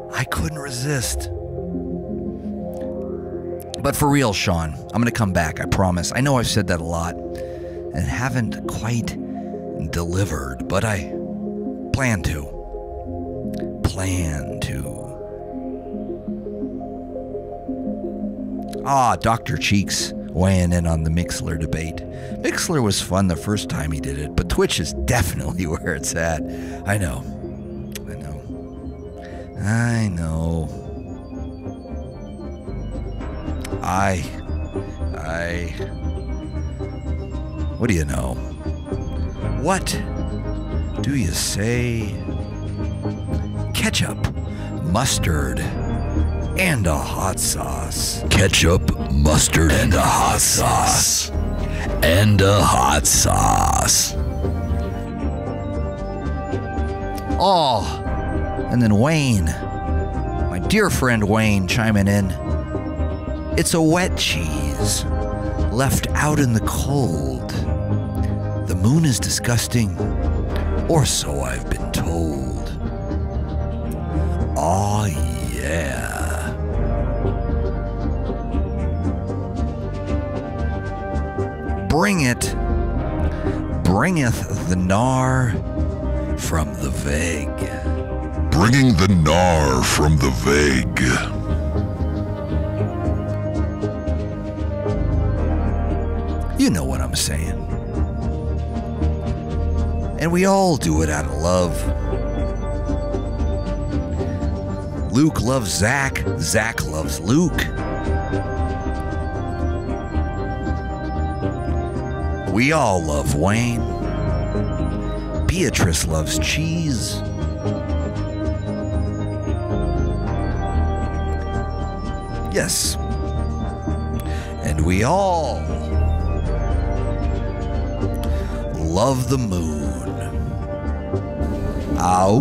But for real, Sean, I'm going to come back, I promise. I know I've said that a lot and haven't quite delivered, but I plan to. Dr. Cheeks weighing in on the Mixler debate. Mixler was fun the first time he did it, but Twitch is definitely where it's at. I know. What do you know? What do you say? Ketchup, mustard, and a hot sauce. Ketchup, mustard, and a hot sauce. And a hot sauce. Oh, and then Wayne, my dear friend Wayne, chiming in. It's a wet cheese, left out in the cold. The moon is disgusting, or so I've been told. Oh, yeah. Bring it, bringeth the gnar from the vague. Bringing the gnar from the vague. You know what I'm saying. And we all do it out of love. Luke loves Zach. Zach loves Luke. We all love Wayne. Beatrice loves cheese. Yes. And we all love the moon. Ow.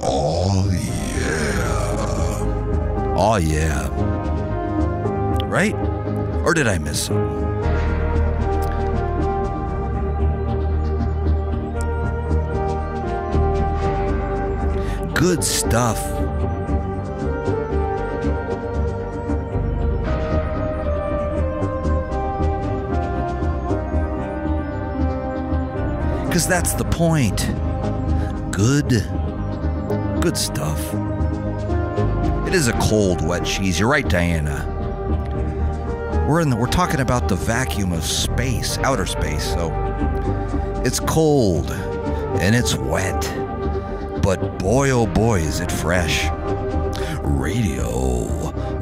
Oh, yeah. Oh, yeah. Right? Or did I miss something? Good stuff. Because that's the point. Good stuff. It is a cold, wet cheese. You're right, Diana. We're talking about the vacuum of space, outer space. So it's cold and it's wet, but boy, oh boy, is it fresh. Radio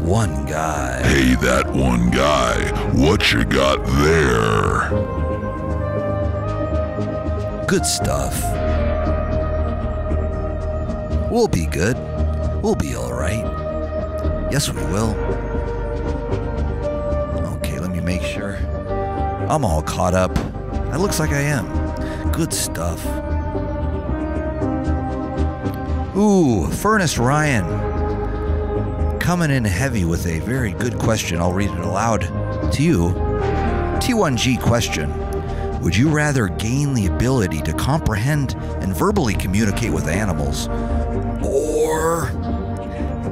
One Guy. Hey, that one guy. What you got there? Good stuff. We'll be good. We'll be all right. Yes, we will. Okay, let me make sure. I'm all caught up. It looks like I am. Good stuff. Ooh, Furnace Ryan. Coming in heavy with a very good question. I'll read it aloud to you. T1G question. Would you rather gain the ability to comprehend and verbally communicate with animals, or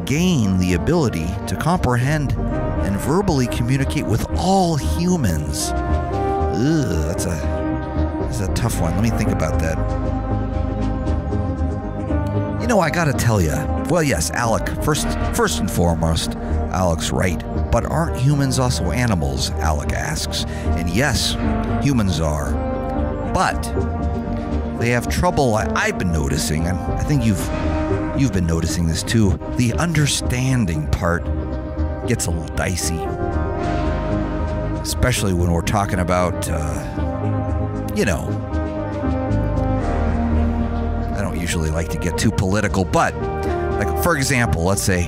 gain the ability to comprehend and verbally communicate with all humans. Ugh, that's a tough one. Let me think about that. You know, I gotta tell you. Well, yes, Alec, first and foremost, Alec's right. But aren't humans also animals? Alec asks. And yes, humans are. But they have trouble. I've been noticing, and I think you've been noticing this too. The understanding part gets a little dicey, especially when we're talking about, I don't usually like to get too political, but like, for example, let's say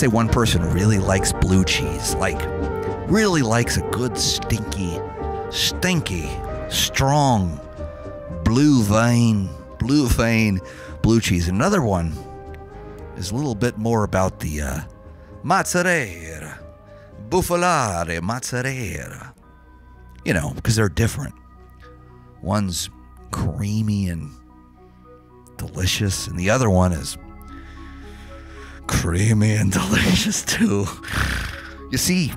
one person really likes blue cheese, like really likes a good stinky, strong blue vein blue cheese. Another one is a little bit more about the mozzarella, buffalare, mozzarella. You know, because they're different. One's creamy and delicious, and the other one is creamy and delicious too. You see,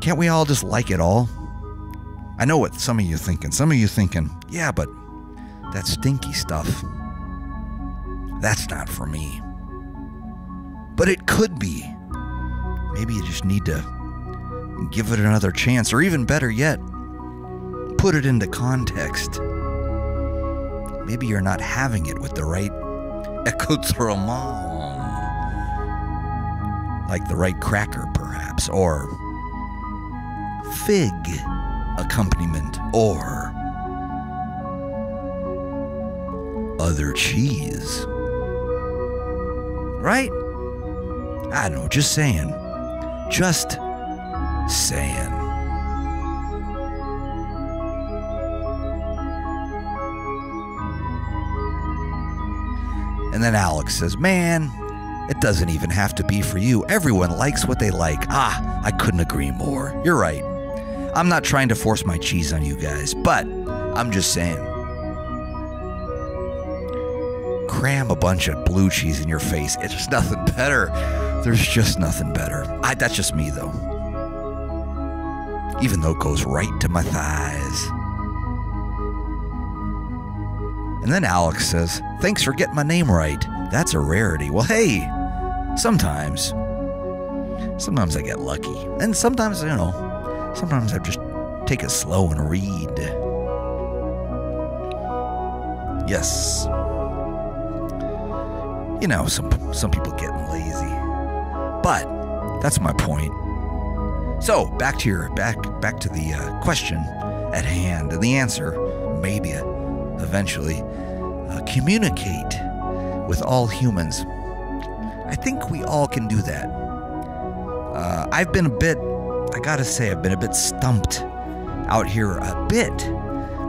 can't we all just like it all? I know what some of you thinking. Some of you thinking, yeah, but that stinky stuff, that's not for me. But it could be. Maybe you just need to give it another chance, or even better yet, put it into context. Maybe you're not having it with the right accoutrement, like the right cracker, perhaps, or fig accompaniment, or other cheese. Right? I don't know, just saying. Just saying. And then Alex says, man, it doesn't even have to be for you. Everyone likes what they like. I couldn't agree more. You're right. I'm not trying to force my cheese on you guys, but I'm just saying. Cram a bunch of blue cheese in your face. It's just nothing better. There's just nothing better. That's just me, though. Even though it goes right to my thighs. And then Alex says, thanks for getting my name right. That's a rarity. Well, hey, sometimes I get lucky. And sometimes, sometimes I just take it slow and read. Yes. Some people getting lazy. But that's my point. So, back to the question at hand. And the answer, maybe eventually, communicate with all humans. I think we all can do that. I've been a bit stumped out here a bit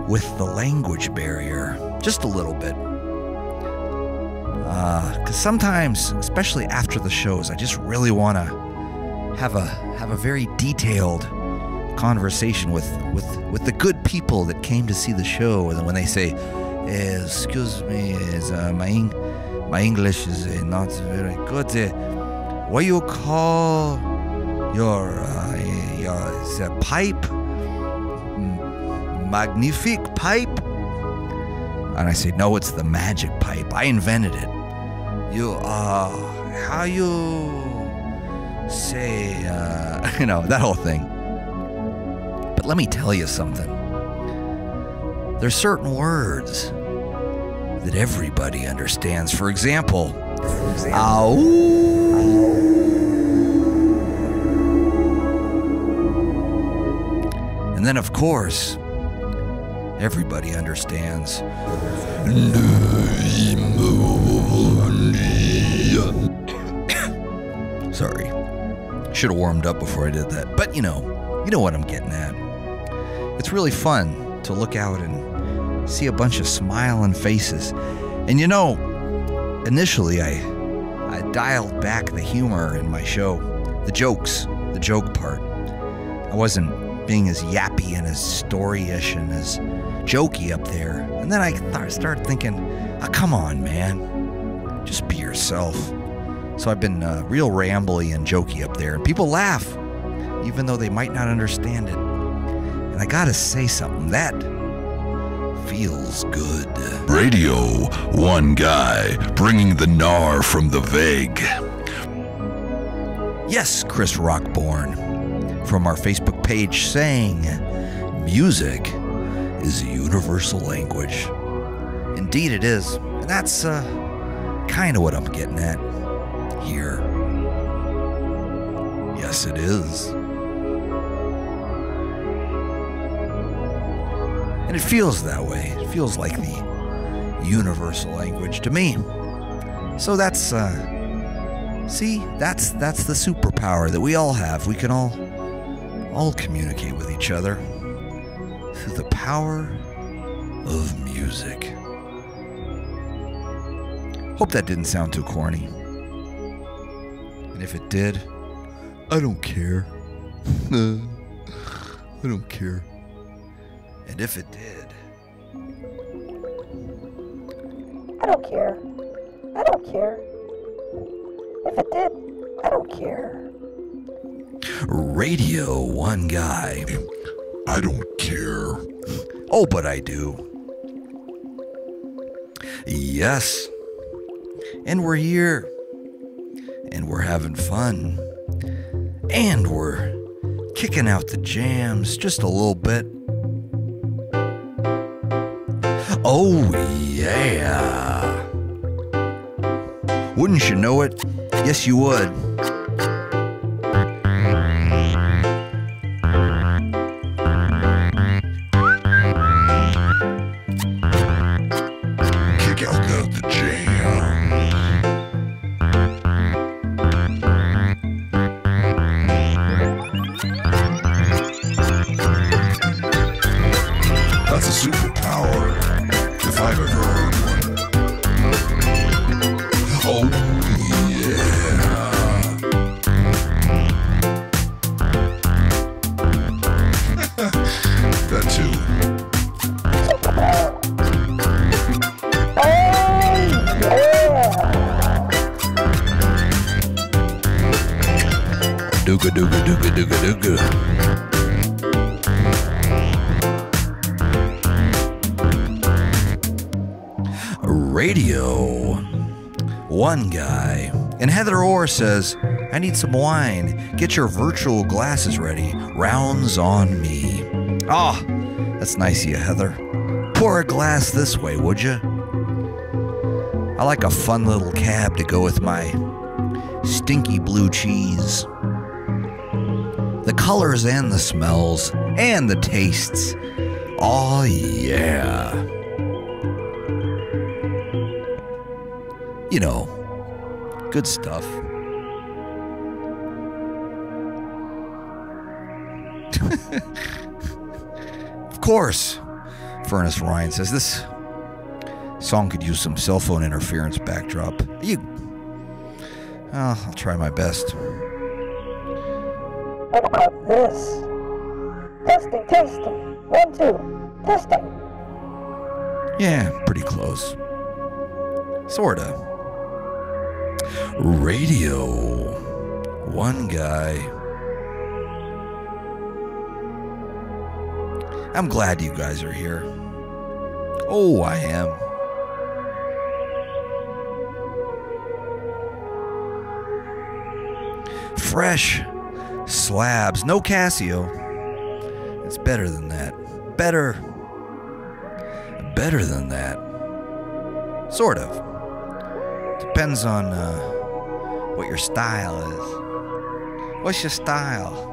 with the language barrier. Just a little bit. Because sometimes, especially after the shows, I just really want to have a very detailed conversation with the good people that came to see the show. And then when they say, excuse me, my English is not very good. What you call your pipe? Magnifique pipe? And I say, no, it's the magic pipe. I invented it. How you say, that whole thing. But let me tell you something. There's certain words that everybody understands. For example, ow. And then, of course, everybody understands. Sorry. Should have warmed up before I did that. But you know what I'm getting at. It's really fun to look out and see a bunch of smiling faces. And initially I dialed back the humor in my show, the joke part. I wasn't being as yappy and as story-ish and as jokey up there. And then I started thinking, come on, man. Just be yourself. So I've been real rambly and jokey up there. And people laugh, even though they might not understand it. And I gotta say something, that feels good. Radio 1 Guy, bringing the gnar from the vague. Yes, Chris Rockborn from our Facebook page saying, music is a universal language. Indeed it is. And that's kind of what I'm getting at here. Yes, it is. And it feels that way. It feels like the universal language to me. So that's, see, that's the superpower that we all have. We can all communicate with each other through the power of music. Hope that didn't sound too corny. And if it did, I don't care. I don't care. And if it did, I don't care. I don't care. If it did, I don't care. Radio 1 Guy. I don't care. Oh, but I do. Yes. And we're here. And we're having fun. And we're kicking out the jams just a little bit. Oh, yeah. Wouldn't you know it? Yes, you would. Kick out the jam. That's a superpower, if I've ever heard one. Oh, yeah. That too. Dooga dooga dooga dooga dooga. Radio 1 Guy. And Heather Orr says, I need some wine. Get your virtual glasses ready. Rounds on me. Ah, that's nice of you, Heather. Pour a glass this way, would you? I like a fun little cab to go with my stinky blue cheese. The colors and the smells and the tastes. Oh, yeah. You know, good stuff. Of course, Furnace Ryan says this song could use some cell phone interference backdrop. I'll try my best. What about this? Testing, testing. 1, 2. Testing. Yeah, pretty close. Sorta. Radio 1 Guy. I'm glad you guys are here. Oh, I am. Fresh slabs, no Casio. It's better than that. Better than that. Sort of. Depends on what your style is. What's your style?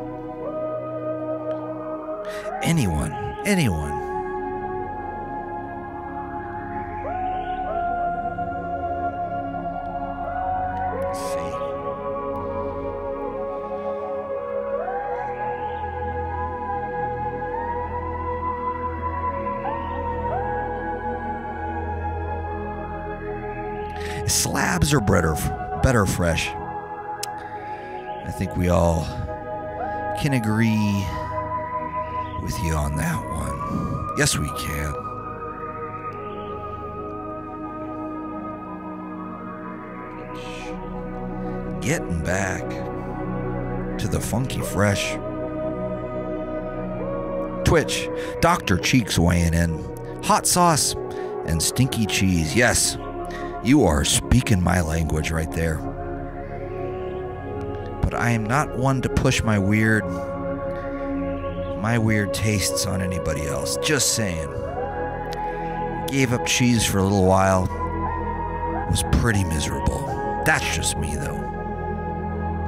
Anyone. Let's see. Slabs are better fresh. I think we all can agree with you on that one. Yes, we can. getting back to the funky fresh. Twitch, Dr. Cheeks weighing in. Hot sauce and stinky cheese. Yes, you are speaking my language right there. But I am not one to push my weird tastes on anybody else. Just saying. Gave up cheese for a little while. Was pretty miserable. That's just me, though.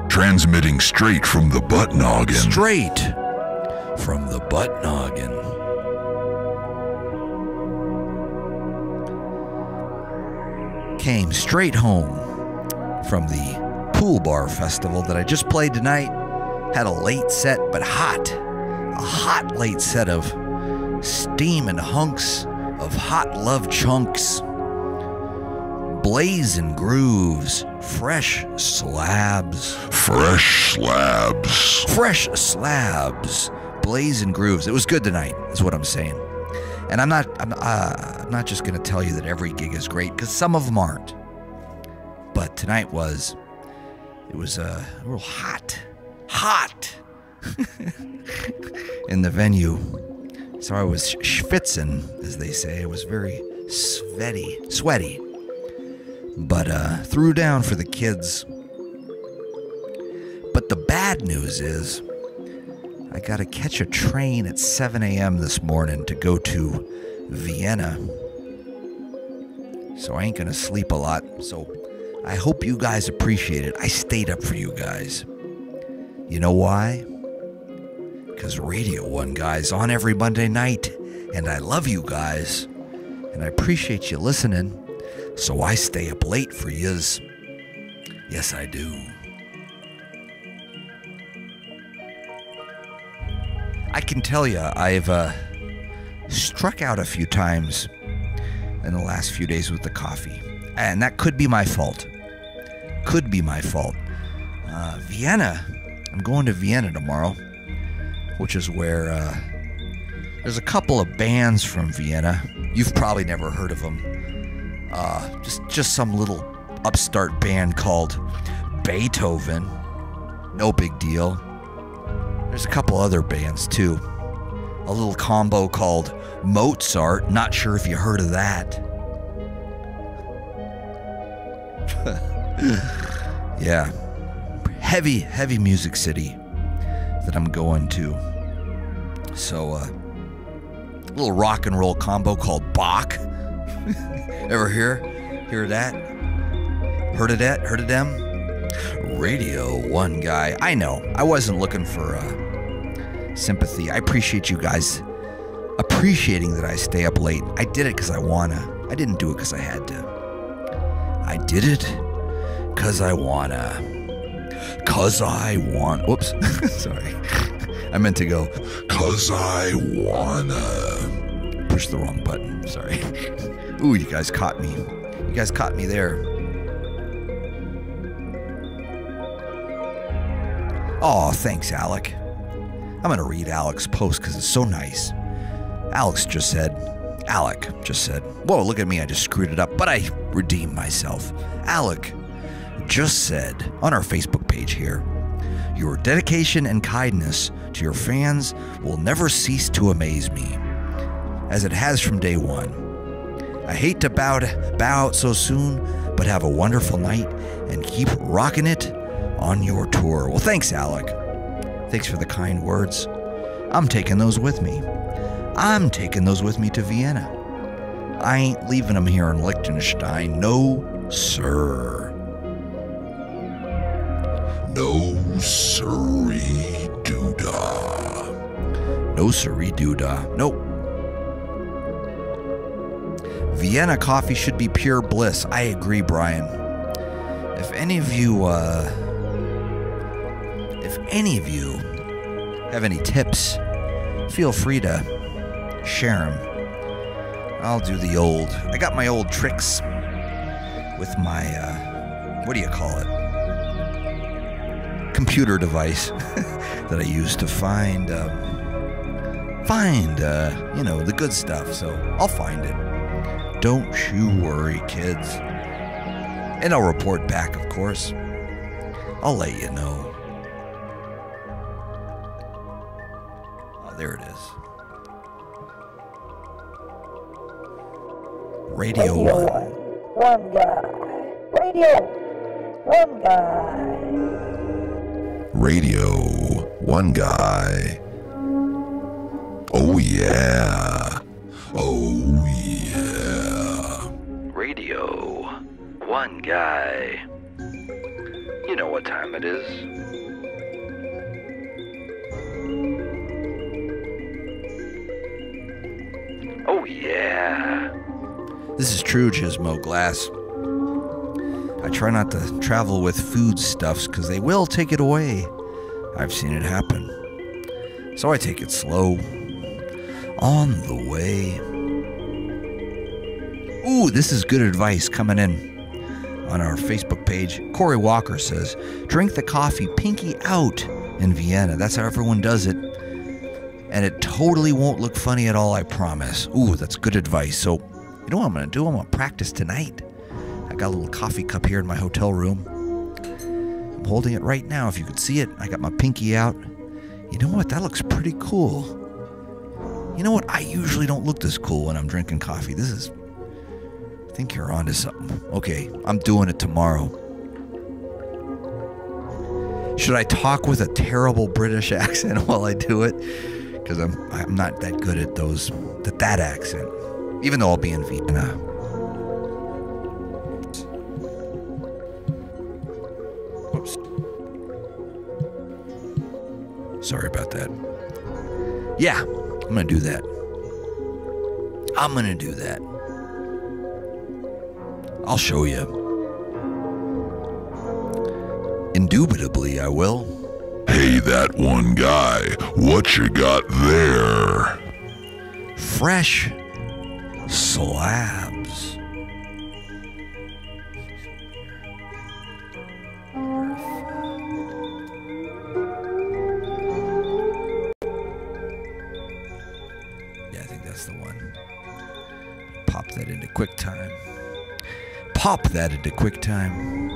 Transmitting straight from the butt noggin. Straight from the butt noggin. Came straight home from the pool bar festival that I just played tonight. Had a late set, but hot. A hot late set of steam and hunks of hot love chunks. Blazing grooves. Fresh slabs. Fresh slabs. Fresh slabs. Blazing grooves. It was good tonight, is what I'm saying. And I'm not just going to tell you that every gig is great, because some of them aren't. But tonight it was real hot. Hot! In the venue. So I was schwitzing, as they say. It was very sweaty. But threw down for the kids. But the bad news is I got to catch a train at 7 a.m. this morning to go to Vienna. So I ain't going to sleep a lot. So I hope you guys appreciate it. I stayed up for you guys. You know why? Because Radio 1 Guy's on every Monday night. And I love you guys. And I appreciate you listening. So I stay up late for yous. Yes, I do. I can tell you, I've struck out a few times in the last few days with the coffee. And that could be my fault. Could be my fault. Vienna. I'm going to Vienna tomorrow, which is where there's a couple of bands from Vienna. You've probably never heard of them. Just some little upstart band called Beethoven. No big deal. There's a couple other bands too. A little combo called Mozart. Not sure if you heard of that. Yeah. Heavy music city that I'm going to. So, a little rock and roll combo called Bach. Ever hear that? Heard of that? Heard of them? Radio 1 Guy. I know. I wasn't looking for sympathy. I appreciate you guys appreciating that I stay up late. I did it because I wanna. I didn't do it because I had to. I did it because I wanna. Cause I want. Whoops. Sorry. I meant to go. Cause I wanna. Push the wrong button. Sorry. Ooh, you guys caught me. You guys caught me there. Oh, thanks, Alec. I'm going to read Alec's post because it's so nice. Alec just said, whoa, look at me, I just screwed it up, but I redeemed myself. Alec just said on our Facebook page here, your dedication and kindness to your fans will never cease to amaze me, as it has from day one. I hate to bow out so soon, but have a wonderful night and keep rocking it on your tour. Well, thanks, Alec. Thanks for the kind words. I'm taking those with me. I'm taking those with me to Vienna. I ain't leaving them here in Lichtenstein. No, sir. No siree doodah. No siree doodah. Nope. Vienna coffee should be pure bliss. I agree, Brian. If any of you have any tips, feel free to share them. I'll do the old. I got my old tricks with my what do you call it? Computer device that I use to find the good stuff. So I'll find it. Don't you worry, kids. And I'll report back, of course. I'll let you know. Oh, there it is. Radio 1. One guy. Radio 1 guy. Radio 1 guy. Oh yeah. Oh yeah. Radio 1 guy. You know what time it is. Oh yeah. This is true, Gizmo Glass. I try not to travel with foodstuffs because they will take it away. I've seen it happen. So I take it slow. On the way. Ooh, this is good advice coming in on our Facebook page. Corey Walker says, drink the coffee pinky out in Vienna. That's how everyone does it. And it totally won't look funny at all, I promise. Ooh, that's good advice. So, you know what I'm going to do? I'm going to practice tonight. I got a little coffee cup here in my hotel room. I'm holding it right now. If you could see it, I got my pinky out. You know what? That looks pretty cool. You know what? I usually don't look this cool when I'm drinking coffee. This is... I think you're onto something. Okay, I'm doing it tomorrow. Should I talk with a terrible British accent while I do it? Because I'm not that good at that accent. Even though I'll be in Vienna. Whoops. Sorry about that. Yeah, I'm going to do that. I'm going to do that. I'll show you. Indubitably, I will. Hey, that one guy, what you got there? Fresh slabs. Yeah, I think that's the one. Pop that into QuickTime. Pop that into QuickTime.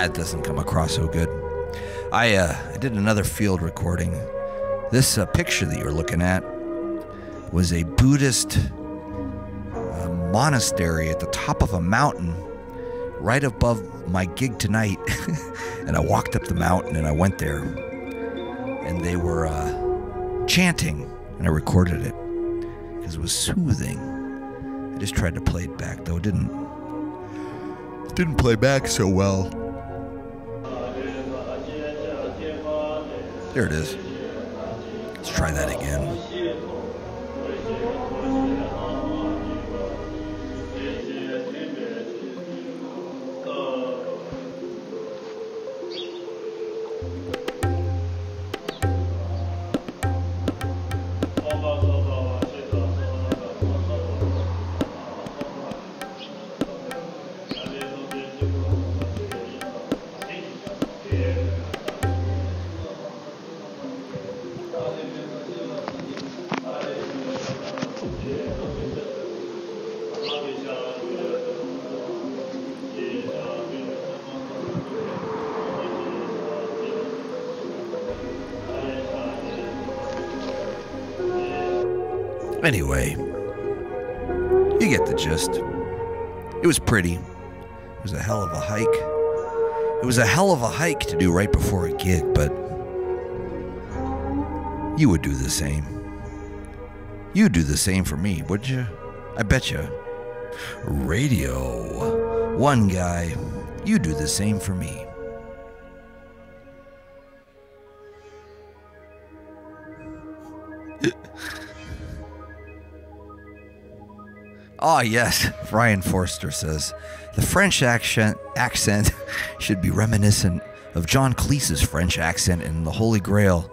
It doesn't come across so good. I did another field recording. This picture that you're looking at was a Buddhist monastery at the top of a mountain right above my gig tonight. And I walked up the mountain and I went there. And they were chanting. And I recorded it because it was soothing. I just tried to play it back, though. It didn't play back so well. There it is. Let's try that again. Anyway, you get the gist. It was pretty. It was a hell of a hike. It was a hell of a hike to do right before a gig, but you would do the same. You'd do the same for me, would you? I bet you. Radio 1 guy, you do the same for me. Ah, yes, Brian Forster says, the French accent should be reminiscent of John Cleese's French accent in The Holy Grail.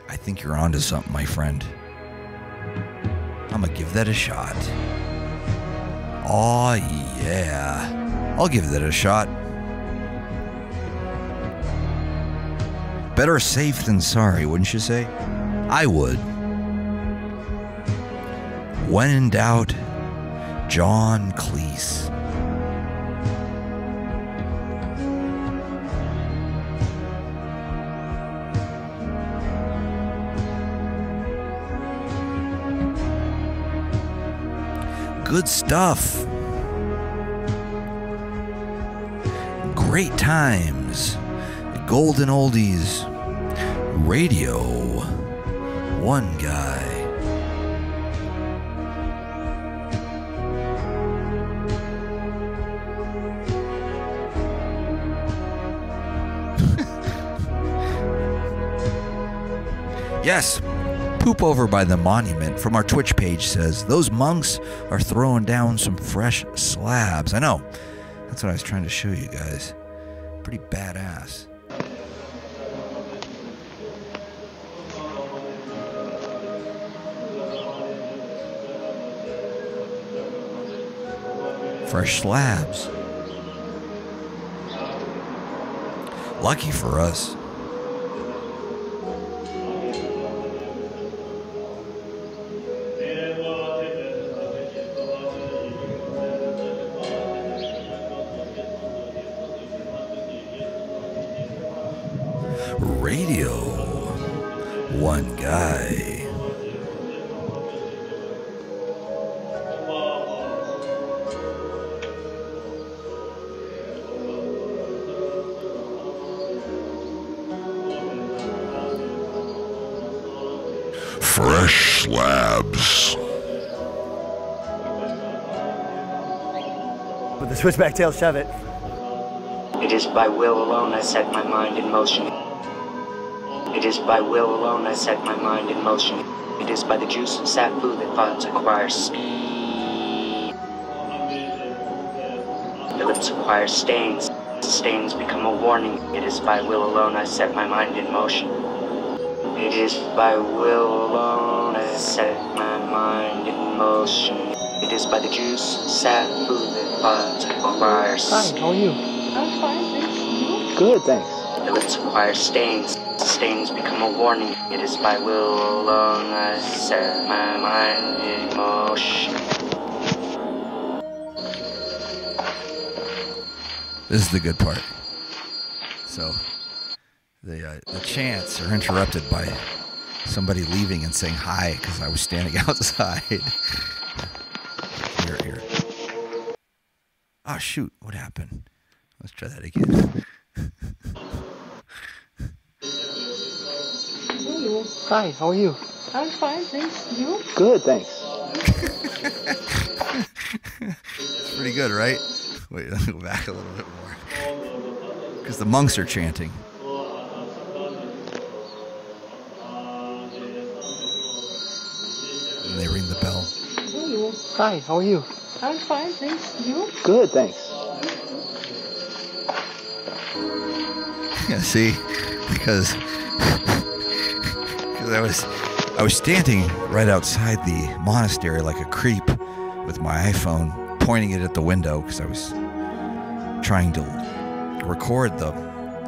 I think you're onto something, my friend. I'm gonna give that a shot. Oh, yeah. I'll give that a shot. Better safe than sorry, wouldn't you say? I would. When in doubt, John Cleese. Good stuff. Great times. Golden oldies. Radio 1 Guy. Yes. Poop over by the monument from our Twitch page says, those monks are throwing down some fresh slabs. I know. That's what I was trying to show you guys. Pretty badass. Fresh slabs. Lucky for us. Radio 1 Guy. Fresh slabs. With the switchback tail, shove it. It is by will alone I set my mind in motion. It is by will alone I set my mind in motion. It is by the juice of safu that thoughts acquire speed. The lips acquire stains. Stains become a warning. It is by will alone I set my mind in motion. It is by will alone I set my mind in motion. It is by the juice of safu that thoughts acquire speed. Hi, how are you? I'm fine, thanks. Good, thanks. The lips acquire stains. Stains become a warning. It is by will alone I set my mind in motion. This is the good part. So, the chants are interrupted by somebody leaving and saying hi because I was standing outside. Here. Oh, shoot. What happened? Let's try that again. Hi, how are you? I'm fine, thanks. You? Good, thanks. It's pretty good, right? Wait, let me go back a little bit more. Because the monks are chanting. And they ring the bell. You? Hi, how are you? I'm fine, thanks. You? Good, thanks. Yeah, see? Because I was standing right outside the monastery like a creep with my iPhone, pointing it at the window because I was trying to record the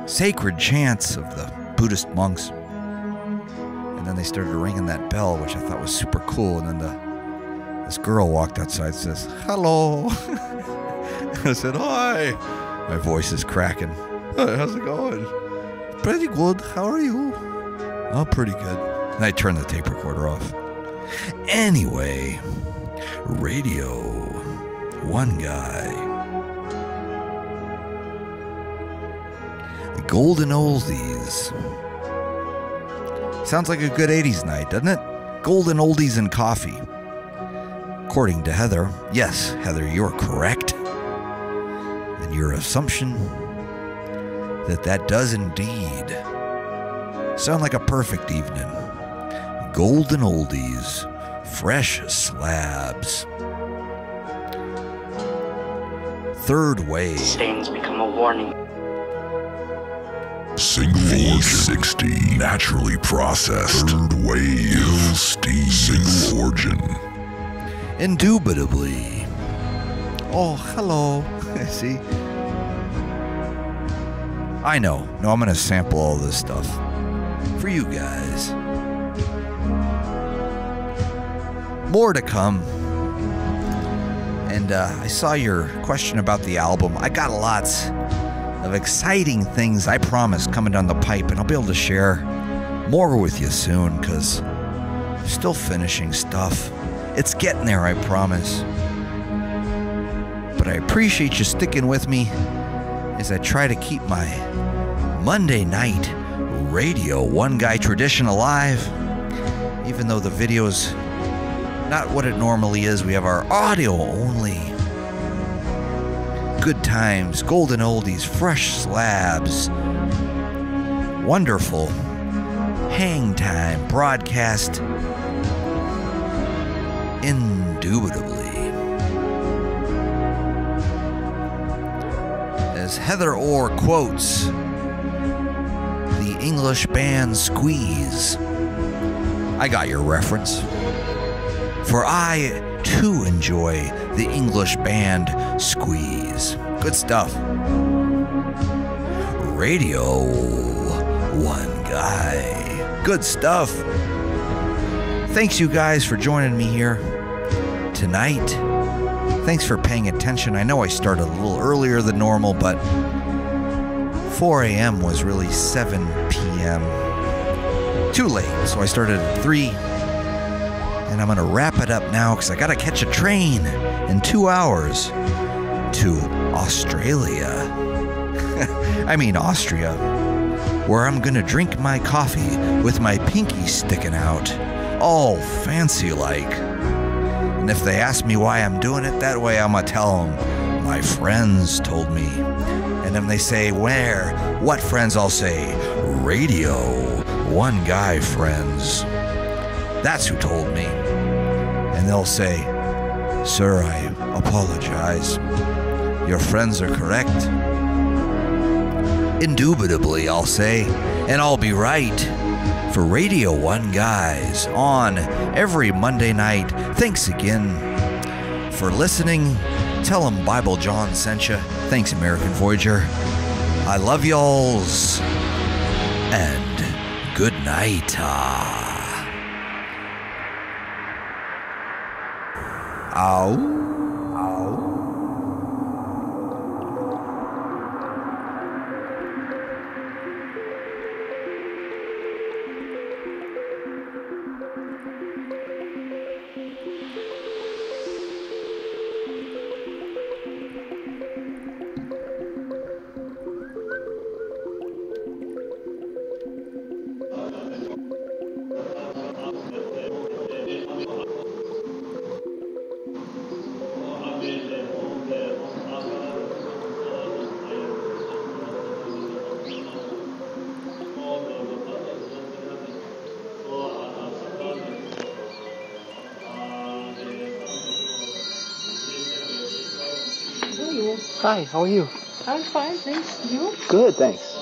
sacred chants of the Buddhist monks. And then they started ringing that bell, which I thought was super cool. And then this girl walked outside and says, "Hello." And I said, "Hi." My voice is cracking. "Hi, how's it going?" "Pretty good. How are you?" "Oh, pretty good." And I turned the tape recorder off. Anyway, Radio 1 Guy. The Golden Oldies. Sounds like a good 80s night, doesn't it? Golden Oldies and coffee. According to Heather, yes, Heather, you're correct. And your assumption that does indeed sound like a perfect evening. Golden Oldies, fresh slabs. Third wave. Stains become a warning. Single 60, naturally processed. Third wave, steam, single origin. Indubitably. Oh, hello. See? I know. No, I'm going to sample all this stuff for you guys. More to come. And I saw your question about the album. I got lots of exciting things, I promise, coming down the pipe, and I'll be able to share more with you soon, because I'm still finishing stuff. It's getting there, I promise. But I appreciate you sticking with me as I try to keep my Monday night Radio 1 Guy tradition alive, even though the video's not what it normally is. We have our audio only. Good times, golden oldies, fresh slabs, wonderful hang time broadcast, indubitably. As Heather Orr quotes the English band Squeeze, I got your reference. For I, too, enjoy the English band Squeeze. Good stuff. Radio 1 Guy. Good stuff. Thanks, you guys, for joining me here tonight. Thanks for paying attention. I know I started a little earlier than normal, but 4 a.m. was really 7 p.m. Too late, so I started at 3. And I'm going to wrap it up now because I got to catch a train in 2 hours to Australia. I mean Austria, where I'm going to drink my coffee with my pinky sticking out, all fancy-like. And if they ask me why I'm doing it that way, I'm going to tell them my friends told me. And then they say, where? What friends? I'll say, Radio 1 Guy friends. That's who told me. And they'll say, sir, I apologize. Your friends are correct. Indubitably, I'll say, and I'll be right. For Radio 1 Guys on every Monday night. Thanks again for listening. Tell them Bible John sent you. Thanks, American Voyager. I love y'alls. And good night. Ow. Hi, how are you? I'm fine, thanks. You? Good, thanks.